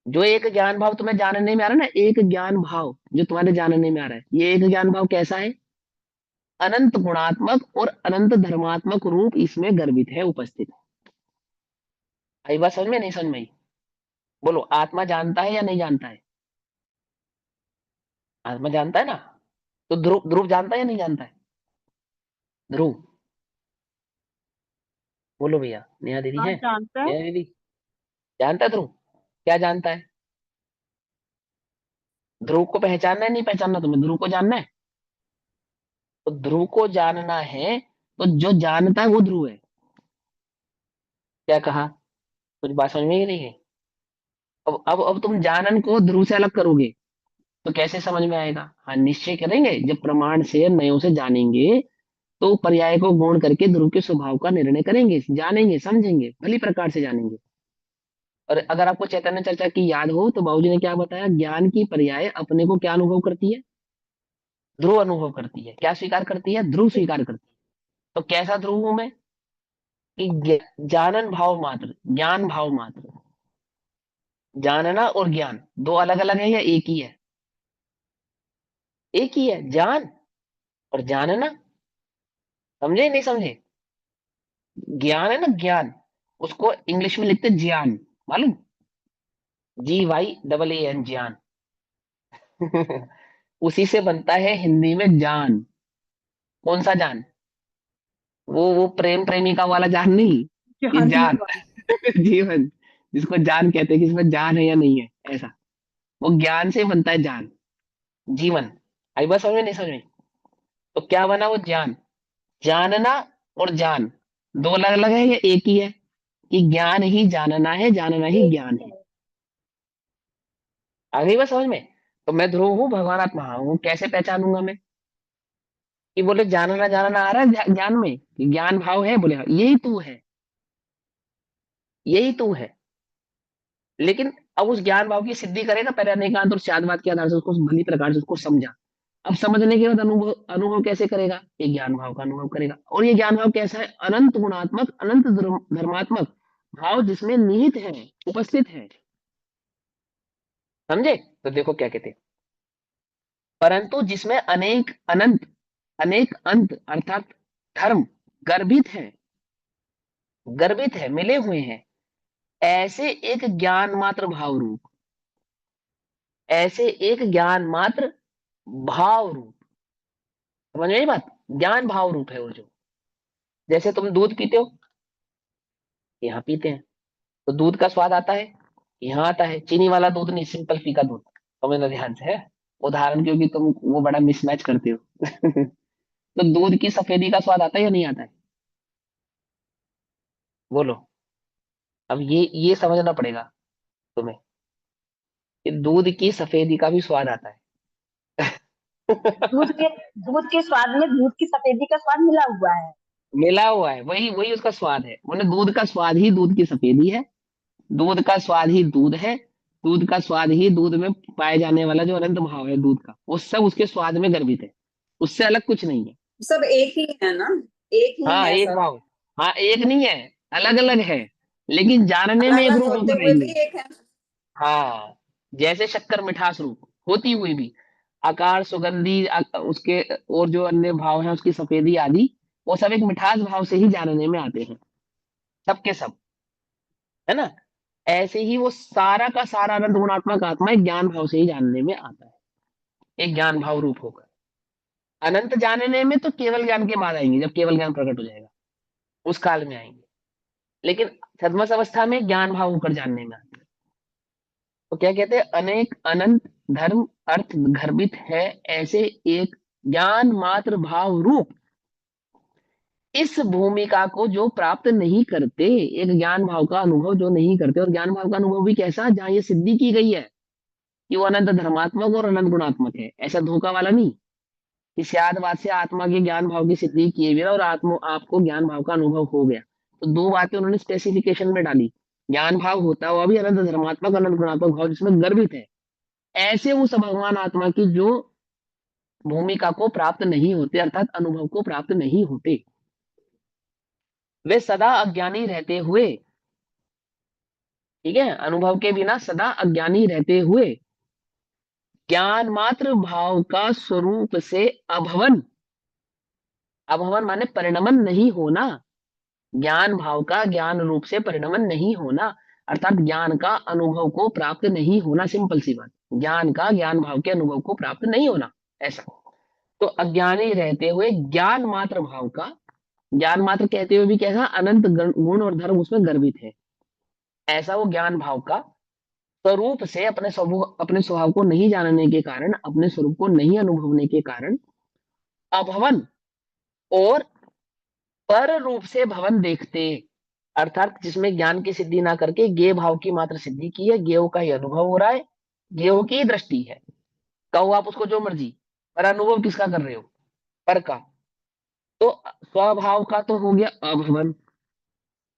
जो एक ज्ञान भाव तुम्हें जानने में आ रहा है ना, एक ज्ञान भाव जो तुम्हारे जानने में आ रहा है, ये एक ज्ञान भाव कैसा है, अनंत गुणात्मक और अनंत धर्मात्मक रूप इसमें गर्भित है, उपस्थित है। आई बात समझ में नहीं समझ में आई? बोलो, आत्मा जानता है या नहीं जानता है? आत्मा जानता है ना। तो ध्रुव ध्रुव जानता है या नहीं जानता है? ध्रुव, बोलो भैया, नेहा दीदी हाँ है, जानता है। नेहा दीदी, जानता है ध्रुव? क्या जानता है? ध्रुव को पहचानना है नहीं पहचानना, तुम्हें ध्रुव को जानना है? तो ध्रुव को जानना है, तो जो जानता है वो ध्रुव है। क्या कहा? कुछ बात समझ में ही नहीं है। अब तुम जानन को ध्रुव से अलग करोगे तो कैसे समझ में आएगा? हाँ, निश्चय करेंगे जब प्रमाण से नयों से जानेंगे, तो पर्याय को गौण करके ध्रुव के स्वभाव का निर्णय करेंगे, जानेंगे समझेंगे, भली प्रकार से जानेंगे। और अगर आपको चैतन्य चर्चा की याद हो तो बाबूजी ने क्या बताया, ज्ञान की पर्याय अपने को क्या अनुभव करती है, ध्रुव अनुभव करती है। क्या स्वीकार करती है? ध्रुव स्वीकार करती है। तो कैसा ध्रुव हूं मैं, कि जानन भाव मात्र, ज्ञान भाव मात्र। जानना और ज्ञान दो अलग अलग है या एक ही है? एक ही है, जान और जानना। समझे नहीं समझे? ज्ञान है ना, ज्ञान, उसको इंग्लिश में लिखते ज्ञान, मालूम, GYAAN, ज्ञान। उसी से बनता है हिंदी में जान। कौन सा जान? वो प्रेम प्रेमिका वाला जान नहीं, कि जान जान। लेवा। जीवन, जिसको जान कहते हैं कि इसमें जान है या नहीं है, ऐसा। वो ज्ञान से बनता है जान, जीवन। आई बात समझ में नहीं समझ में? तो क्या बना वो ज्ञान, जानना और जान दो अलग अलग है या एक ही है? कि ज्ञान ही जानना है, जानना ही एक ज्ञान ही है। है। आ गई बात समझ में? तो मैं ध्रुव हूँ, भगवान आत्मा हूँ, कैसे पहचानूंगा मैं? कि बोले जानना जानना आ रहा है ज्ञान में, कि ज्ञान भाव है, बोले हाँ, यही तू है, यही तू है। लेकिन अब उस ज्ञान भाव की सिद्धि करेगा, पहले अनेकांत और शादवाद के आधार से उसको भली प्रकार से उसको समझा। अब समझने के बाद अनुभव अनुभव कैसे करेगा, ये ज्ञान भाव का अनुभव करेगा। और ये ज्ञान भाव कैसा है, अनंत गुणात्मक अनंत धर्मात्मक भाव जिसमें निहित है, उपस्थित है। समझे? तो देखो क्या कहते हैं, परंतु जिसमें अनेक अनंत अनेक अंत अर्थात धर्म गर्भित है, गर्भित है, मिले हुए हैं, ऐसे एक ज्ञान मात्र भाव रूप, ऐसे एक ज्ञान मात्र भाव रूप। समझ में आई बात? ज्ञान भाव रूप है वो, जो जैसे तुम दूध पीते हो, यहाँ पीते हैं, तो दूध का स्वाद आता है, यहाँ आता है। चीनी वाला दूध नहीं, सिंपल फीका दूध। समझना ध्यान से है, उदाहरण, क्योंकि तुम वो बड़ा मिसमैच करते हो। तो दूध की सफेदी का स्वाद आता है या नहीं आता है? बोलो। अब ये समझना पड़ेगा तुम्हें, कि दूध की सफेदी का भी स्वाद आता है। दूध के दूध के स्वाद में दूध की सफेदी का स्वाद मिला हुआ है। मिला हुआ है, वही वही उसका स्वाद है। मैंने दूध का स्वाद ही दूध की सफेदी है, दूध का स्वाद ही दूध है, दूध का स्वाद ही दूध में पाए जाने वाला जो अनंत भाव है दूध का, वो सब उसके स्वाद में गर्भित है, उससे अलग कुछ नहीं है। सब एक ही है ना, एक ही हाँ, है एक सब। भाव। हाँ, एक नहीं है, अलग अलग है, लेकिन जानने में अलग एक अलग रूप होते होकर हुए रहेंगे। भी एक है। हाँ, जैसे शक्कर मिठास रूप होती हुई भी, आकार सुगंधी उसके और जो अन्य भाव हैं उसकी सफेदी आदि, वो सब एक मिठास भाव से ही जानने में आते हैं, सबके सब, है ना। ऐसे ही वो सारा का सारा अनंत गुणात्मक आत्मा एक ज्ञान भाव से ही जानने में आता है, एक ज्ञान भाव रूप होकर। अनंत जानने में तो केवल ज्ञान के बाद आएंगे, जब केवल ज्ञान प्रकट हो जाएगा। उस काल में आएंगे। लेकिन छद्मस अवस्था में ज्ञान भाव होकर जानने में आते हैं। तो क्या कहते हैं, अनेक अनंत धर्म अर्थ गर्भित है ऐसे एक ज्ञान मात्र भाव रूप इस भूमिका को जो प्राप्त नहीं करते, एक ज्ञान भाव का अनुभव जो नहीं करते, और ज्ञान भाव का अनुभव भी कैसा, जहां ये सिद्धि की गई है कि वो अनंत धर्मात्मक और अनंत गुणात्मक है, ऐसा धोखा वाला नहीं कि शायदवाद से आत्मा के ज्ञान भाव की सिद्धि किए बिना और आत्मा आपको ज्ञान भाव का अनुभव हो गया। तो दो बातें उन्होंने स्पेसिफिकेशन में डाली, ज्ञान भाव होता हुआ भी अनंत धर्मात्मक अनंत गुणात्मक भाव जिसमें गर्भित है, ऐसे उस भगवान आत्मा की जो भूमिका को प्राप्त नहीं होते, अर्थात अनुभव को प्राप्त नहीं होते, वे सदा अज्ञानी रहते हुए, ठीक है, अनुभव के बिना सदा अज्ञानी रहते हुए ज्ञान मात्र भाव का स्वरूप से अभवन, अभवन माने परिणमन नहीं होना, ज्ञान भाव का ज्ञान रूप से परिणमन नहीं होना, अर्थात ज्ञान का अनुभव को प्राप्त नहीं होना, सिंपल सी बात, ज्ञान का ज्ञान भाव के अनुभव को प्राप्त नहीं होना, ऐसा। तो अज्ञानी रहते हुए ज्ञान मात्र भाव का, ज्ञान मात्र कहते हुए भी कैसा, अनंत गुण और धर्म उसमें गर्भित है, ऐसा वो ज्ञान भाव का स्वरूप से अपने स्वभाव को नहीं जानने के कारण, अपने स्वरूप को नहीं अनुभवने के कारण अभवन और पर रूप से भवन देखते, अर्थात जिसमें ज्ञान की सिद्धि ना करके ज्ञेय भाव की मात्र सिद्धि की है, ज्ञेय का ही अनुभव हो रहा है, ज्ञेय की ही दृष्टि है, कहो आप उसको जो मर्जी, पर अनुभव किसका कर रहे हो, पर का। तो स्वभाव का तो हो गया अभवन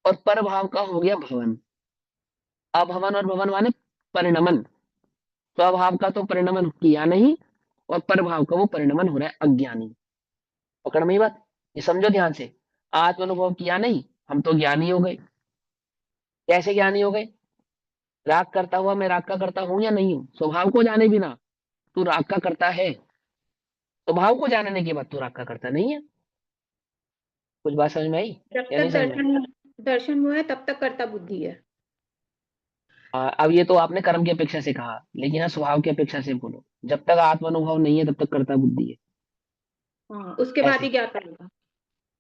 और पर भाव का हो गया भवन। अभवन और भवन माने परिणमन, स्वभाव का तो परिणमन किया नहीं और पर भाव का वो परिणमन हो रहा है अज्ञानी। पकड़ में ही बात, ये समझो ध्यान से, आत्म अनुभव किया नहीं, हम तो ज्ञानी हो गए। कैसे ज्ञानी हो गए, राग करता हुआ मैं राग का करता हूं या नहीं हूं, स्वभाव को जाने बिना तू राग का करता है, स्वभाव को जानने के बाद तू राग का करता नहीं है। कुछ बात समझ में आई जब या नहीं तक समझ में आई? दर्शन हुआ है तब तक कर्ता बुद्धि है। अब ये तो आपने कर्म की अपेक्षा से कहा, लेकिन हाँ स्वभाव की अपेक्षा से बोलो, जब तक आत्म अनुभव नहीं है तब तक कर्ता बुद्धि है, हाँ, उसके बाद ऐसे। ही ज्ञाता होगा।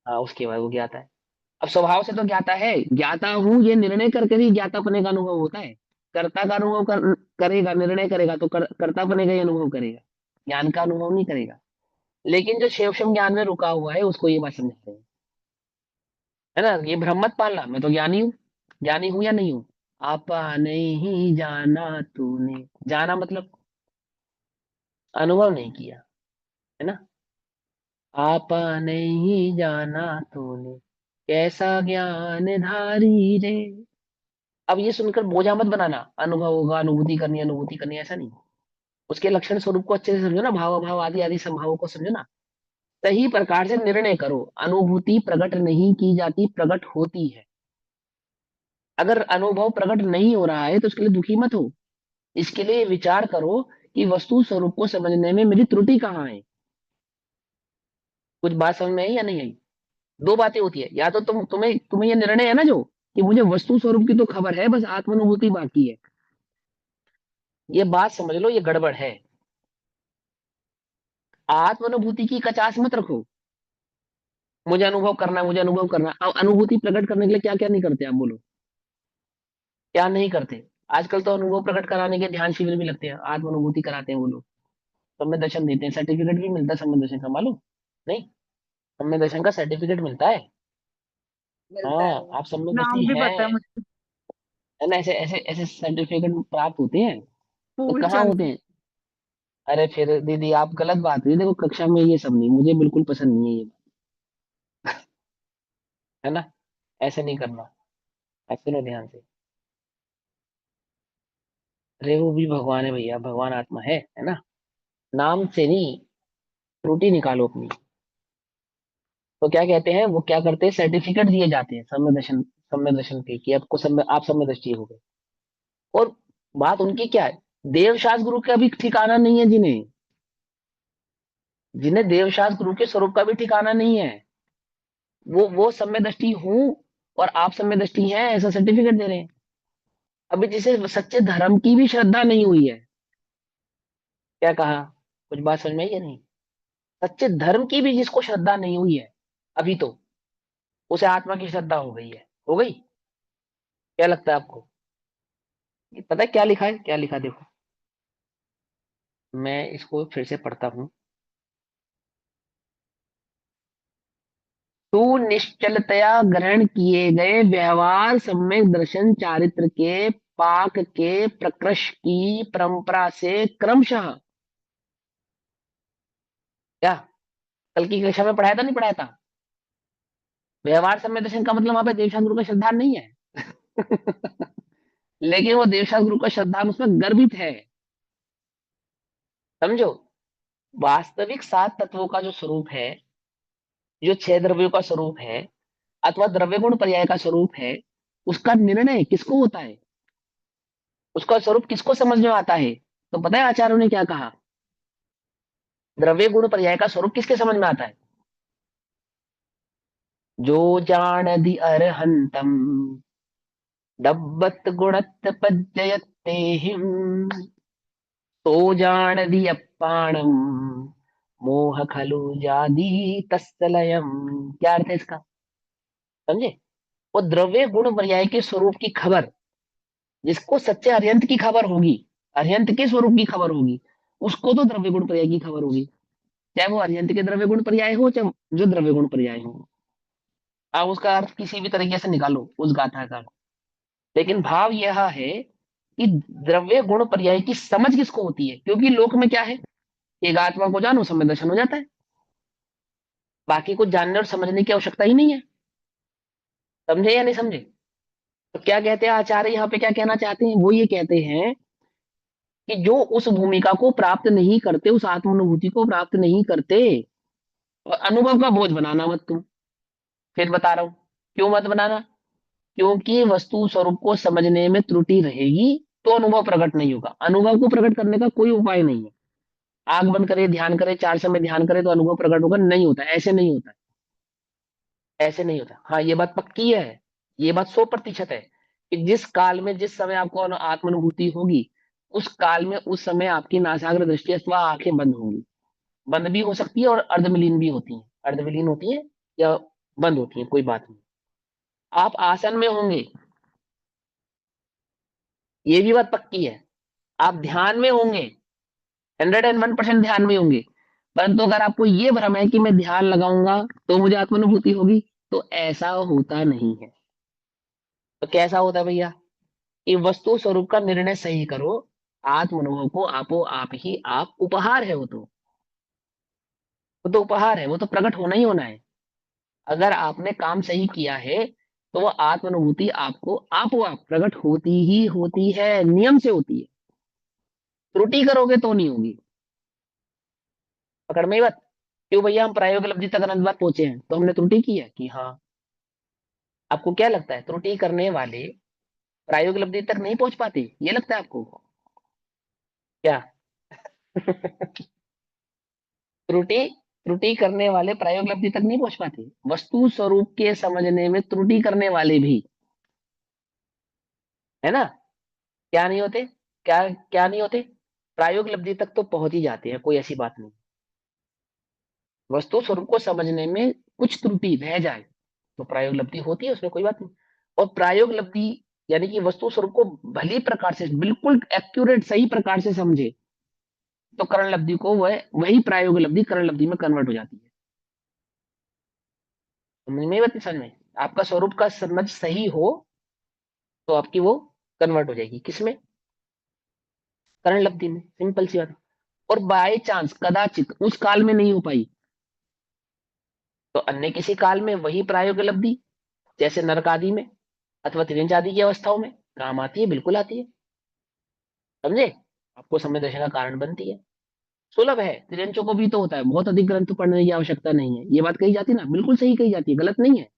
हाँ उसके बाद वो ज्ञाता है। अब स्वभाव से तो ज्ञाता है, ज्ञाता हूं ये निर्णय करके ही ज्ञातापने का अनुभव होता है। कर्ता का अनुभव करेगा, निर्णय करेगा तो कर्तापने का ही अनुभव करेगा, ज्ञान का अनुभव नहीं करेगा। लेकिन जो शेवशम ज्ञान में रुका हुआ है उसको ये बात समझा रहे हैं, है ना, ये भ्रम मत पालना, मैं तो ज्ञानी हूँ, ज्ञानी हूं या नहीं हूं, आपा नहीं जाना तूने, जाना मतलब अनुभव नहीं किया, है ना, आपा नहीं जाना तूने कैसा ज्ञान धारी रे। अब ये सुनकर बोझा मत बनाना, अनुभव होगा, अनुभूति करनी, ऐसा नहीं। उसके लक्षण स्वरूप को अच्छे से समझो ना, भाव भाव आदि आदि संभावों को समझो ना, सही प्रकार से निर्णय करो। अनुभूति प्रकट नहीं की जाती, प्रकट होती है। अगर अनुभव प्रकट नहीं हो रहा है तो उसके लिए दुखी मत हो, इसके लिए विचार करो कि वस्तु स्वरूप को समझने में मेरी त्रुटि कहाँ है। कुछ बात समझ में आई या नहीं आई? दो बातें होती है, या तो तुम्हें तुम्हें ये निर्णय है ना जो, कि मुझे वस्तु स्वरूप की तो खबर है, बस आत्मानुभूति बाकी है, ये बात समझ लो, ये गड़बड़ है। आत्मानुभूति की कचास मत रखो, मुझे अनुभव करना है, मुझे अनुभव करना है। अब अनुभूति प्रकट करने के लिए क्या क्या नहीं करते आप बोलो, क्या नहीं करते? आजकल तो अनुभव प्रकट कराने के ध्यान शिविर भी लगते हैं, आत्मानुभूति कराते हैं वो लोग, समय दर्शन देते हैं, सर्टिफिकेट भी मिलता है समय दर्शन का, मालूम नहीं? समय दर्शन का सर्टिफिकेट मिलता है। मिलता है हाँ वो। आप समय नाम दृष्टि भी पता है हैं, मुझे। है ना, ऐसे ऐसे ऐसे सर्टिफिकेट प्राप्त होते हैं। तो फूल कहाँ होते चंद। हैं? अरे फिर दीदी आप गलत बात है, देखो कक्षा में ये सब नहीं, मुझे बिल्कुल पसंद नहीं है ये, है ना, ऐसे नहीं करना, ऐसे लो ध्यान से। अरे वो भी भगवान है भैया, भगवान आत्मा है ना, नाम से नहीं, त्रुटि निकालो अपनी। तो क्या कहते हैं, वो क्या करते हैं, सर्टिफिकेट दिए जाते हैं सम्य दर्शन के, कि आपको आप सम्य दृष्टि हो गए। और बात उनकी क्या है, देवशास्त्र गुरु का भी ठिकाना नहीं है, जिन्हें जिन्हें देवशास्त्र गुरु के स्वरूप का भी ठिकाना नहीं है, वो सम्य दृष्टि हूं और आप सम्य दृष्टि हैं, ऐसा सर्टिफिकेट दे रहे हैं। अभी जिसे सच्चे धर्म की भी श्रद्धा नहीं हुई है, क्या कहा, कुछ बात समझ में आई या नहीं? सच्चे धर्म की भी जिसको श्रद्धा नहीं हुई है अभी तो, उसे आत्मा की श्रद्धा हो गई है, हो गई? क्या लगता है आपको? ये पता है क्या लिखा है, क्या लिखा, देखो मैं इसको फिर से पढ़ता हूँ। सुनिश्चलतया ग्रहण किए गए व्यवहार सम्यक दर्शन चारित्र के पाक के प्रकृष की परंपरा से क्रमशः, क्या कल की कक्षा में पढ़ाया था, नहीं पढ़ाया था? व्यवहार सम्यक दर्शन का मतलब वहां पे देवशास्त्र गुरु का श्रद्धा नहीं है। लेकिन वो देवशास्त्र गुरु का श्रद्धा उसमें गर्भित है, समझो। वास्तविक सात तत्वों का जो स्वरूप है, जो छह द्रव्यों का स्वरूप है, अथवा द्रव्य गुण पर्याय का स्वरूप है, उसका निर्णय किसको होता है, उसका स्वरूप किसको समझ में आता है? तो पता है आचार्यों ने क्या कहा? द्रव्य गुण पर्याय का स्वरूप किसके समझ में आता है? जो जानदि अरहंतम डब्बत गुणत पद्ययते हिम, तो जानदि अप्पाणम मोह खलु जादी तस्सलयम। क्या अर्थ है इसका, समझे? वो द्रव्य गुण पर्याय के स्वरूप की खबर, जिसको सच्चे अरिहंत की खबर होगी, अरिहंत के स्वरूप की खबर होगी, उसको तो द्रव्य गुण पर्याय की खबर होगी। चाहे वो अरिहंत के द्रव्य गुण पर्याय हो, चाहे जो द्रव्य गुण पर्याय हो। आप उसका अर्थ किसी भी तरीके से निकालो उस गाथा का, लेकिन भाव यह है कि द्रव्य गुण पर्याय की समझ किसको होती है, क्योंकि लोक में क्या है, एक आत्मा को जानो समय दर्शन हो जाता है, बाकी कुछ जानने और समझने की आवश्यकता ही नहीं है। समझे या नहीं समझे? तो क्या कहते हैं आचार्य यहाँ पे, क्या कहना चाहते हैं? वो ये कहते हैं कि जो उस भूमिका को प्राप्त नहीं करते, उस आत्मानुभूति को प्राप्त नहीं करते, और अनुभव का बोझ बनाना मत तुम। फिर बता रहा हूं क्यों मत बनाना, क्योंकि वस्तु स्वरूप को समझने में त्रुटि रहेगी तो अनुभव प्रकट नहीं होगा। अनुभव को प्रकट करने का कोई उपाय नहीं है। आंख बंद करे, ध्यान करे, 4 समय ध्यान करे तो अनुभव प्रकट होगा? नहीं होता, ऐसे नहीं होता, ऐसे नहीं होता। हाँ ये बात पक्की है, ये बात 100% है कि जिस काल में, जिस समय आपको आत्मानुभूति होगी, उस काल में, उस समय आपकी नासाग्र दृष्टि अथवा आंखें बंद होंगी। बंद भी हो सकती है और अर्धविलीन भी होती है, अर्धविलीन होती है या बंद होती है, कोई बात नहीं। आप आसन में होंगे, ये भी बात पक्की है। आप ध्यान में होंगे, 101% ध्यान में होंगे, परंतु अगर आपको ये भ्रम है कि मैं ध्यान लगाऊंगा तो मुझे आत्मानुभूति होगी, तो ऐसा होता नहीं है। तो कैसा होता है भैया? कि वस्तु स्वरूप का निर्णय सही करो, आत्म अनुभव को आपो आप ही आप, उपहार है वो तो उपहार है, वो तो प्रकट होना ही होना है। अगर आपने काम सही किया है तो वो आत्म अनुभूति आपको आपो आप प्रकट होती ही होती है, नियम से होती है। त्रुटि करोगे तो नहीं होगी। पकड़ में ही बात। क्यों भैया, हम प्रायोगिक लब्धि तक अनंत बार पहुंचे हैं तो हमने त्रुटि की है कि हाँ? आपको क्या लगता है त्रुटि करने वाले प्रायोगिक लब्धि तक नहीं पहुंच पाते, ये लगता है आपको क्या? त्रुटि त्रुटि करने वाले प्रायोगिक लब्धि तक नहीं पहुंच पाते, वस्तु स्वरूप के समझने में त्रुटि करने वाले भी, है ना? क्या नहीं होते, क्या क्या नहीं होते, प्रायोगिक लब्धि तक तो पहुंच ही जाते हैं, कोई ऐसी बात नहीं। वस्तु स्वरूप को समझने में कुछ त्रुटि रह जाए तो प्रायोगिक लब्धि होती है, उसमें कोई बात नहीं। और प्रायोगिक लब्धि यानी कि वस्तु स्वरूप को भली प्रकार से, बिल्कुल एक्यूरेट सही प्रकार से समझे तो करण लब्धि को वह वही प्रायोगिक लब्धि करण लब्धि में कन्वर्ट हो जाती है। समझ में बात, समझ में? आपका स्वरूप का समझ सही हो तो आपकी वो कन्वर्ट हो जाएगी, किसमें? करण लब्धि में, सिंपल सी बात। और बाय चांस कदाचित उस काल में नहीं हो पाई तो अन्य किसी काल में वही प्रायोगिक लब्धि, जैसे नरक आदि में अथवा त्रिंच आदि की अवस्थाओं में काम आती है, बिल्कुल आती है। समझे? आपको समय दशा का कारण बनती है, सुलभ है। त्रिंचों को भी तो होता है, बहुत अधिक ग्रंथ पढ़ने की आवश्यकता नहीं है, ये बात कही जाती है ना, बिल्कुल सही कही जाती है, गलत नहीं है।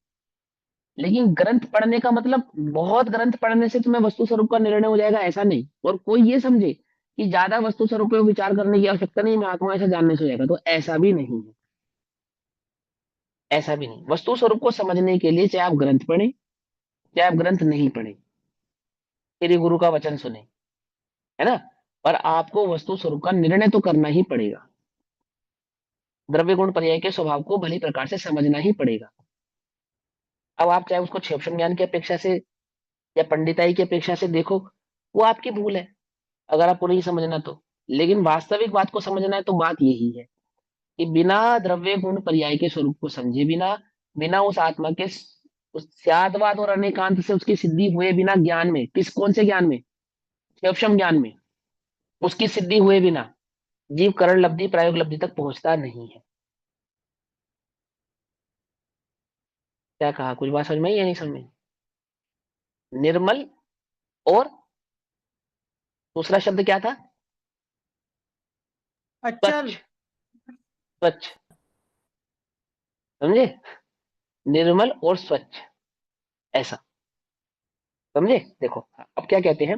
लेकिन ग्रंथ पढ़ने का मतलब बहुत ग्रंथ पढ़ने से तुम्हें वस्तु स्वरूप का निर्णय हो जाएगा, ऐसा नहीं। और कोई ये समझे कि ज्यादा वस्तु स्वरूप पे विचार करने की आवश्यकता नहीं, मैं आत्मा ऐसा जानने से हो जाएगा, तो ऐसा भी नहीं है, ऐसा भी नहीं। वस्तु स्वरूप को समझने के लिए चाहे आप ग्रंथ पढ़े, चाहे आप ग्रंथ नहीं पढ़े, तेरे गुरु का वचन सुने, है ना, पर आपको वस्तु स्वरूप का निर्णय तो करना ही पड़ेगा। द्रव्य गुण पर्याय के स्वभाव को भली प्रकार से समझना ही पड़ेगा। अब आप चाहे उसको क्षेपण ज्ञान की अपेक्षा से या पंडिताई की अपेक्षा से देखो, वो आपकी भूल है अगर आपको नहीं समझना तो। लेकिन वास्तविक बात को समझना है तो बात यही है कि बिना द्रव्य गुण पर्याय के स्वरूप को समझे बिना, बिना उस आत्मा के उस स्यादवाद और अनेकांत से उसकी सिद्धि हुए बिना, ज्ञान में, किस कौन से ज्ञान में, शिवशम ज्ञान में, उसकी सिद्धि हुए बिना जीव करण लब्धि प्रायोग लब्धि तक पहुंचता नहीं है। क्या कहा, कुछ बात समझ में आई या नहीं समझ में? निर्मल और दूसरा शब्द क्या था? अचल। स्वच्छ। स्वच्छ, समझे? निर्मल और स्वच्छ, ऐसा, समझे? देखो अब क्या कहते हैं,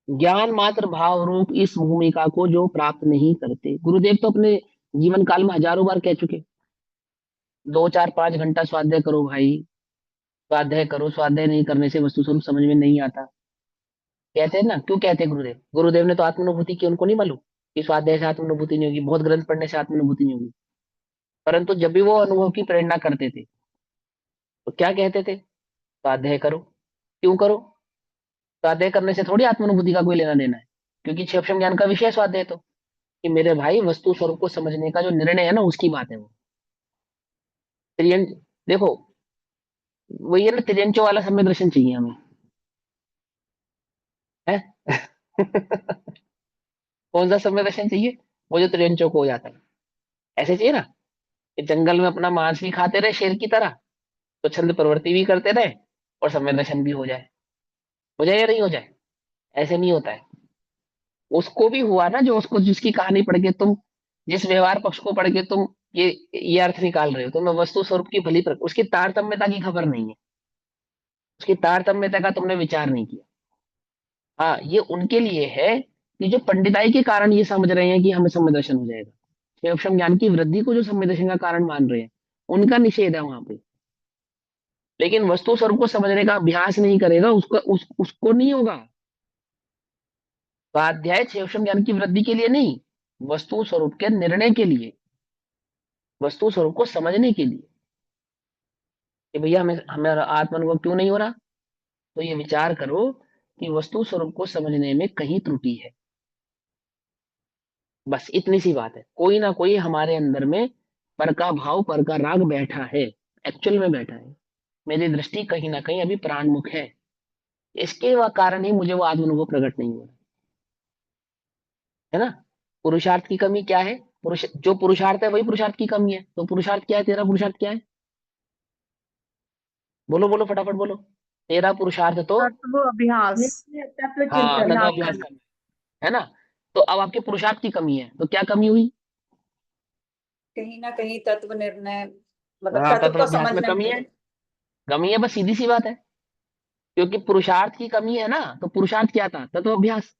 ज्ञान मात्र भाव रूप इस भूमिका को जो प्राप्त नहीं करते, गुरुदेव तो अपने जीवन काल में हजारों बार कह चुके, 2 4 5 घंटा स्वाध्याय करो भाई, स्वाध्याय करो, स्वाध्याय नहीं करने से वस्तु स्वरूप समझ में नहीं आता। कहते हैं ना, क्यों कहते हैं गुरुदेव? गुरुदेव ने तो आत्मानुभूति की, उनको नहीं मालूम कि स्वाध्याय से आत्मानुभूति नहीं होगी, बहुत ग्रंथ पढ़ने से आत्मानुभूति नहीं होगी। परंतु जब भी वो अनुभव की प्रेरणा करते थे तो क्या कहते थे? स्वाध्याय करो। क्यों करो? स्वाध्याय करने से थोड़ी आत्मानुभूति का कोई लेना देना है, क्योंकि क्षेपण ज्ञान का विषय स्वाध्याय तो, कि मेरे भाई वस्तु स्वरूप को समझने का जो निर्णय है ना, उसकी बात है वो। त्रियन, देखो वही है ना, त्रियंचो वाला सम्यक दर्शन चाहिए हमें, है? कौन सा सम्यक दर्शन चाहिए? वो जो त्रियंचो को हो जाता है, ऐसे चाहिए ना कि जंगल में अपना मांस भी खाते रहे शेर की तरह, तो छंद प्रवृत्ति भी करते रहे और सम्यक दर्शन भी हो जाए या नहीं हो जाए? ऐसे नहीं होता है। उसको भी हुआ ना, जो उसको, जिसकी कहानी पढ़ के तुम, जिस व्यवहार पक्ष को पढ़ के तुम ये अर्थ निकाल रहे हो, तुम्हें वस्तु स्वरूप की भली उसकी तारतम्यता की खबर नहीं है, उसकी तारतम्यता का तुमने विचार नहीं किया। हाँ, ये उनके लिए है कि जो पंडिताई के कारण ये समझ रहे हैं कि हमें सम्यक दर्शन हो जाएगा, शिवक्षम ज्ञान की वृद्धि को जो सम्यक दर्शन का कारण मान रहे हैं, उनका निषेध है वहां पे। लेकिन वस्तु स्वरूप को समझने का अभ्यास नहीं करेगा, उसको नहीं होगा। स्वाध्याय शिवक्षम ज्ञान की वृद्धि के लिए नहीं, वस्तु स्वरूप के निर्णय के लिए, वस्तु स्वरूप को समझने के लिए, कि भैया हमें हमें आत्मानुभव क्यों नहीं हो रहा, तो ये विचार करो कि वस्तु स्वरूप को समझने में कहीं त्रुटि है। बस इतनी सी बात है। कोई ना कोई हमारे अंदर में पर का भाव, पर का राग बैठा है, एक्चुअल में बैठा है। मेरी दृष्टि कहीं ना कहीं अभी प्राणमुख है, इसके कारण ही मुझे वो आत्मानुभव प्रकट नहीं हो रहा है ना। पुरुषार्थ की कमी क्या है? जो पुरुषार्थ है वही पुरुषार्थ की कमी है। तो पुरुषार्थ क्या है? तेरा पुरुषार्थ क्या है? बोलो बोलो, फटाफट बोलो। तेरा पुरुषार्थ तो, तत्व अभ्यास। तत्व हाँ, चिंतन। तत्व अभ्यास अभ्यास करना। करना है ना। तो अब आपके पुरुषार्थ की कमी है, तो क्या कमी हुई? कहीं ना कहीं तत्व निर्णय, मतलब हाँ, तत्व तत्व को अभ्यास में समझने कमी है। में। कमी है, बस सीधी सी बात है। क्योंकि पुरुषार्थ की कमी है ना, तो पुरुषार्थ क्या था? तत्व अभ्यास।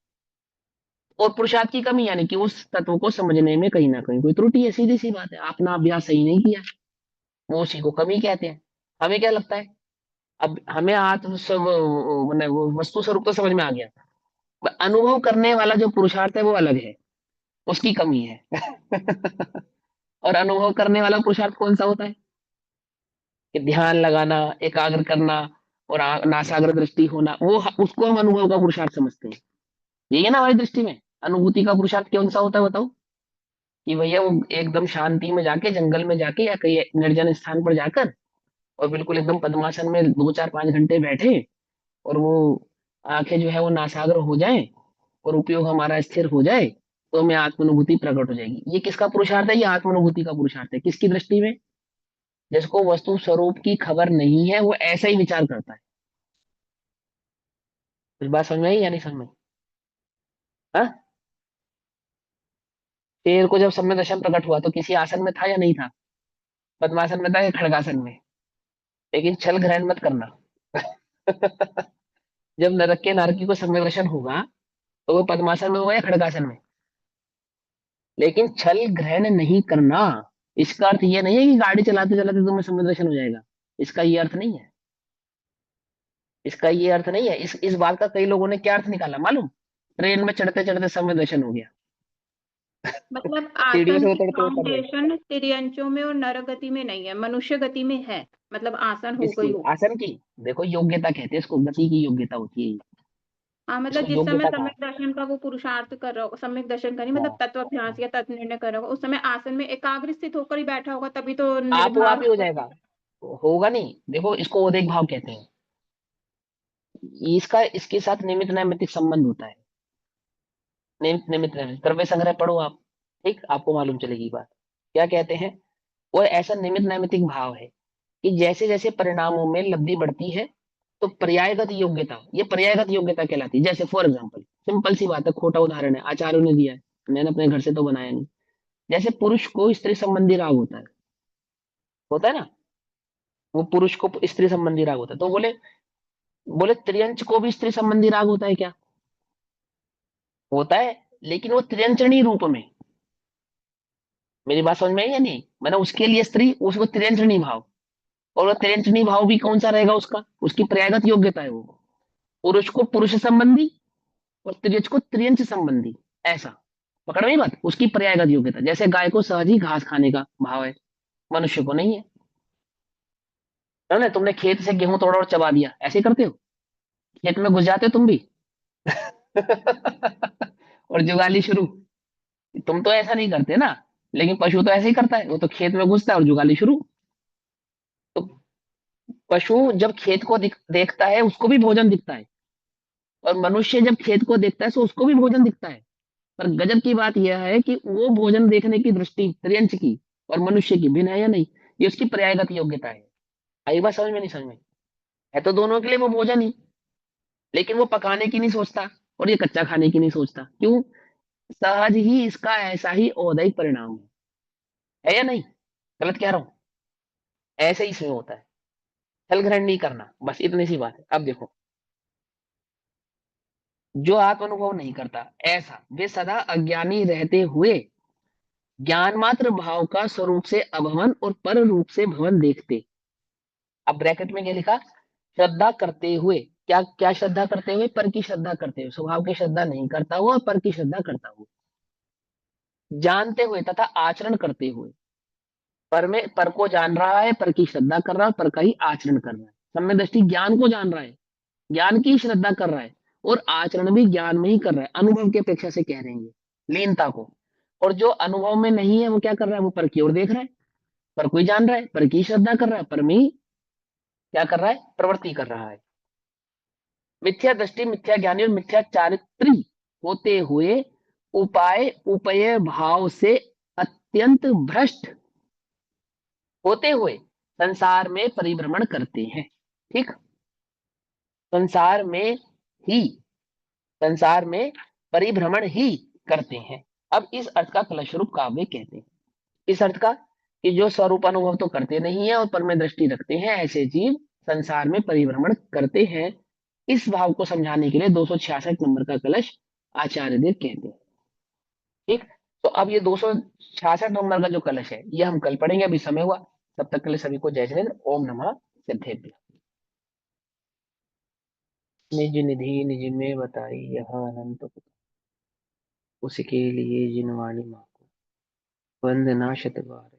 और पुरुषार्थ की कमी यानी कि उस तत्व को समझने में कहीं ना कहीं कोई त्रुटि है, सीधी सी बात है। आपने अभ्यास सही नहीं किया, वो उसी को कमी कहते हैं। हमें क्या लगता है, अब हमें आत्म सब वो वस्तु स्वरूप तो समझ में आ गया, अनुभव करने वाला जो पुरुषार्थ है वो अलग है, उसकी कमी है। और अनुभव करने वाला पुरुषार्थ कौन सा होता है? कि ध्यान लगाना, एकाग्र करना और नासाग्र दृष्टि होना, वो उसको हम अनुभव का पुरुषार्थ समझते हैं। यही है ना हमारी दृष्टि में। अनुभूति का पुरुषार्थ कौन सा होता है बताओ? कि भैया वो एकदम शांति में जाके, जंगल में जाके या कहीं निर्जन स्थान पर जाकर और बिल्कुल एकदम पद्मासन में 2 4 5 घंटे बैठे और वो आंखें जो है वो नासाग्र हो जाए और उपयोग हमारा स्थिर हो जाए, तो हमें आत्मानुभूति प्रकट हो जाएगी। ये किसका पुरुषार्थ है? ये आत्मानुभूति का पुरुषार्थ है। किसकी दृष्टि में? जिसको वस्तु स्वरूप की खबर नहीं है, वो ऐसा ही विचार करता है। इस बात समझ में आई या नहीं समझ में? हाँ, शेर को जब सम्यक दर्शन प्रकट हुआ तो किसी आसन में था या नहीं था? पद्मासन में था या खड़गासन में? लेकिन छल ग्रहण मत करना। जब नरक के नारकी को सम्यक दर्शन होगा तो वो पद्मासन में होगा या खड़गासन में? लेकिन छल ग्रहण नहीं करना, इसका अर्थ ये नहीं है कि गाड़ी चलाते चलाते तुम्हें सम्यक दर्शन हो जाएगा। इसका ये अर्थ नहीं है। इसका ये अर्थ नहीं है। इस बात का कई लोगों ने क्या अर्थ निकाला मालूम? ट्रेन में चढ़ते चढ़ते सम्यक दर्शन हो गया। मतलब सीढ़ियों आसन से की उतरते उतर रहे। फाउंडेशन तिर्यंचों में और नर गति में नहीं है, मनुष्य गति में है। मतलब आसन होगा ही किसकी? होगा। आसन की? देखो योग्यता कहते हैं इसको, गति की योग्यता होती है ये। हाँ, मतलब इसको जिस समय योग्यता कहा। सम्यक दर्शन का वो पुरुषार्थ कर रहा होगा, सम्यक दर्शन का नहीं मतलब हाँ तत्वाभ्यास हाँ। या तत्व निर्णय कर रहा होगा, उस समय आसन में एकाग्र स्थित होकर ही बैठा होगा, तभी तो आप वो आप निर्भार ही हो होकर। जाएगा। होगा नहीं, देखो इसको उदेक भाव कहते हैं। इसका इसके साथ निमित्त नैमित्तिक संबंध होता है। निमित्त निमित्त नैमित्तिक, द्रव्य संग्रह पढ़ो आप, ठीक, आपको मालूम चलेगी बात। क्या कहते हैं? वो ऐसा निमित्त नैमित्तिक भाव है कि जैसे जैसे परिणामों में लब्धि बढ़ती है, तो पर्यायगत योग्यता, ये पर्यायगत योग्यता कहलाती है। जैसे फॉर एग्जाम्पल, सिंपल सी बात है, खोटा उदाहरण है, आचार्यों ने दिया है, मैंने अपने घर से तो बनाया नहीं। जैसे पुरुष को स्त्री संबंधी राग होता है ना, वो पुरुष को स्त्री संबंधी राग होता है, तो बोले बोले त्रियंच को भी स्त्री संबंधी राग होता है क्या? होता है, लेकिन वो त्रियंचनी रूप में। मेरी बात समझ में आई या नहीं? मैंने उसके लिए स्त्री, उसको त्रियंचनी भाव, और वो त्रियंचनी भाव भी कौन सा रहेगा उसका, उसकी पर्यायगत योग्यता है वो। पुरुष को पुरुष संबंधी और त्रियच को त्रियंच संबंधी, ऐसा। पकड़ में बात, उसकी पर्यायगत योग्यता। जैसे गाय को सहज ही घास खाने का भाव है, मनुष्य को नहीं है। है ना? तुमने खेत से गेहूं तोड़ा और चबा दिया, ऐसे करते हो? खेत में घुस जाते हो तुम भी। और जुगाली शुरू। तुम तो ऐसा नहीं करते ना, लेकिन पशु तो ऐसे ही करता है, वो तो खेत में घुसता है और जुगाली शुरू। तो पशु जब खेत को देखता है, उसको भी भोजन दिखता है, और मनुष्य जब खेत को देखता है तो उसको भी भोजन दिखता है। पर गजब की बात यह है कि वो भोजन देखने की दृष्टि त्रियंच की और मनुष्य की भिन्न है या नहीं? ये उसकी पर्यायगत योग्यता है। आई बात समझ में नहीं समझ में? है तो दोनों के लिए वो भोजन ही, लेकिन वो पकाने की नहीं सोचता और ये कच्चा खाने की नहीं सोचता। क्यों? सहज ही इसका ऐसा ही औदैहिक परिणाम है या नहीं? गलत कह रहा हूं? ऐसे ही इसमें होता है। छल ग्रहण नहीं करना, बस इतनी सी बात है। अब देखो, जो आत्म अनुभव नहीं करता, ऐसा वे सदा अज्ञानी रहते हुए ज्ञान मात्र भाव का स्वरूप से अभवन और पर रूप से भवन देखते। अब ब्रैकेट में क्या लिखा? श्रद्धा करते हुए। क्या क्या श्रद्धा करते हुए? पर की श्रद्धा करते हुए, स्वभाव की श्रद्धा नहीं करता हुआ, पर की श्रद्धा करता हुआ। जानते हुए तथा आचरण करते हुए, पर में पर को जान रहा है, पर की श्रद्धा कर रहा है, पर का ही आचरण कर रहा है। सम्यक दृष्टि ज्ञान को जान रहा है, ज्ञान की श्रद्धा कर रहा है, और आचरण भी ज्ञान में ही कर रहा है, अनुभव की अपेक्षा से कह रहे हैं ये, लीनता को। और जो अनुभव में नहीं है वो क्या कर रहा है? वो पर की ओर देख रहा है, पर कोई जान रहा है, पर की श्रद्धा कर रहा है, पर में ही क्या कर रहा है? प्रवृत्ति कर रहा है। मिथ्या दृष्टि, मिथ्या ज्ञानी और मिथ्या चारित्री होते हुए उपाय उपय भाव से अत्यंत भ्रष्ट होते हुए संसार में परिभ्रमण करते हैं। ठीक, संसार में ही, संसार में परिभ्रमण ही करते हैं। अब इस अर्थ का फलस्वरूप काव्य कहते हैं। इस अर्थ का कि जो स्वरूप अनुभव तो करते नहीं है और पर में दृष्टि रखते हैं, ऐसे जीव संसार में परिभ्रमण करते हैं। इस भाव को समझाने के लिए 266 नंबर का कलश आचार्य देव कहते हैं। ठीक, तो अब ये 266 नंबर का जो कलश है ये हम कल पढ़ेंगे, अभी समय हुआ। तब तक के लिए सभी को जय जिनेन्द्र, ओम नमः सिद्धेभ्य। निज निधि निज में बताई यह अनंत कुछ, उसके लिए जिनवाणी माँ को वंदना शतबार।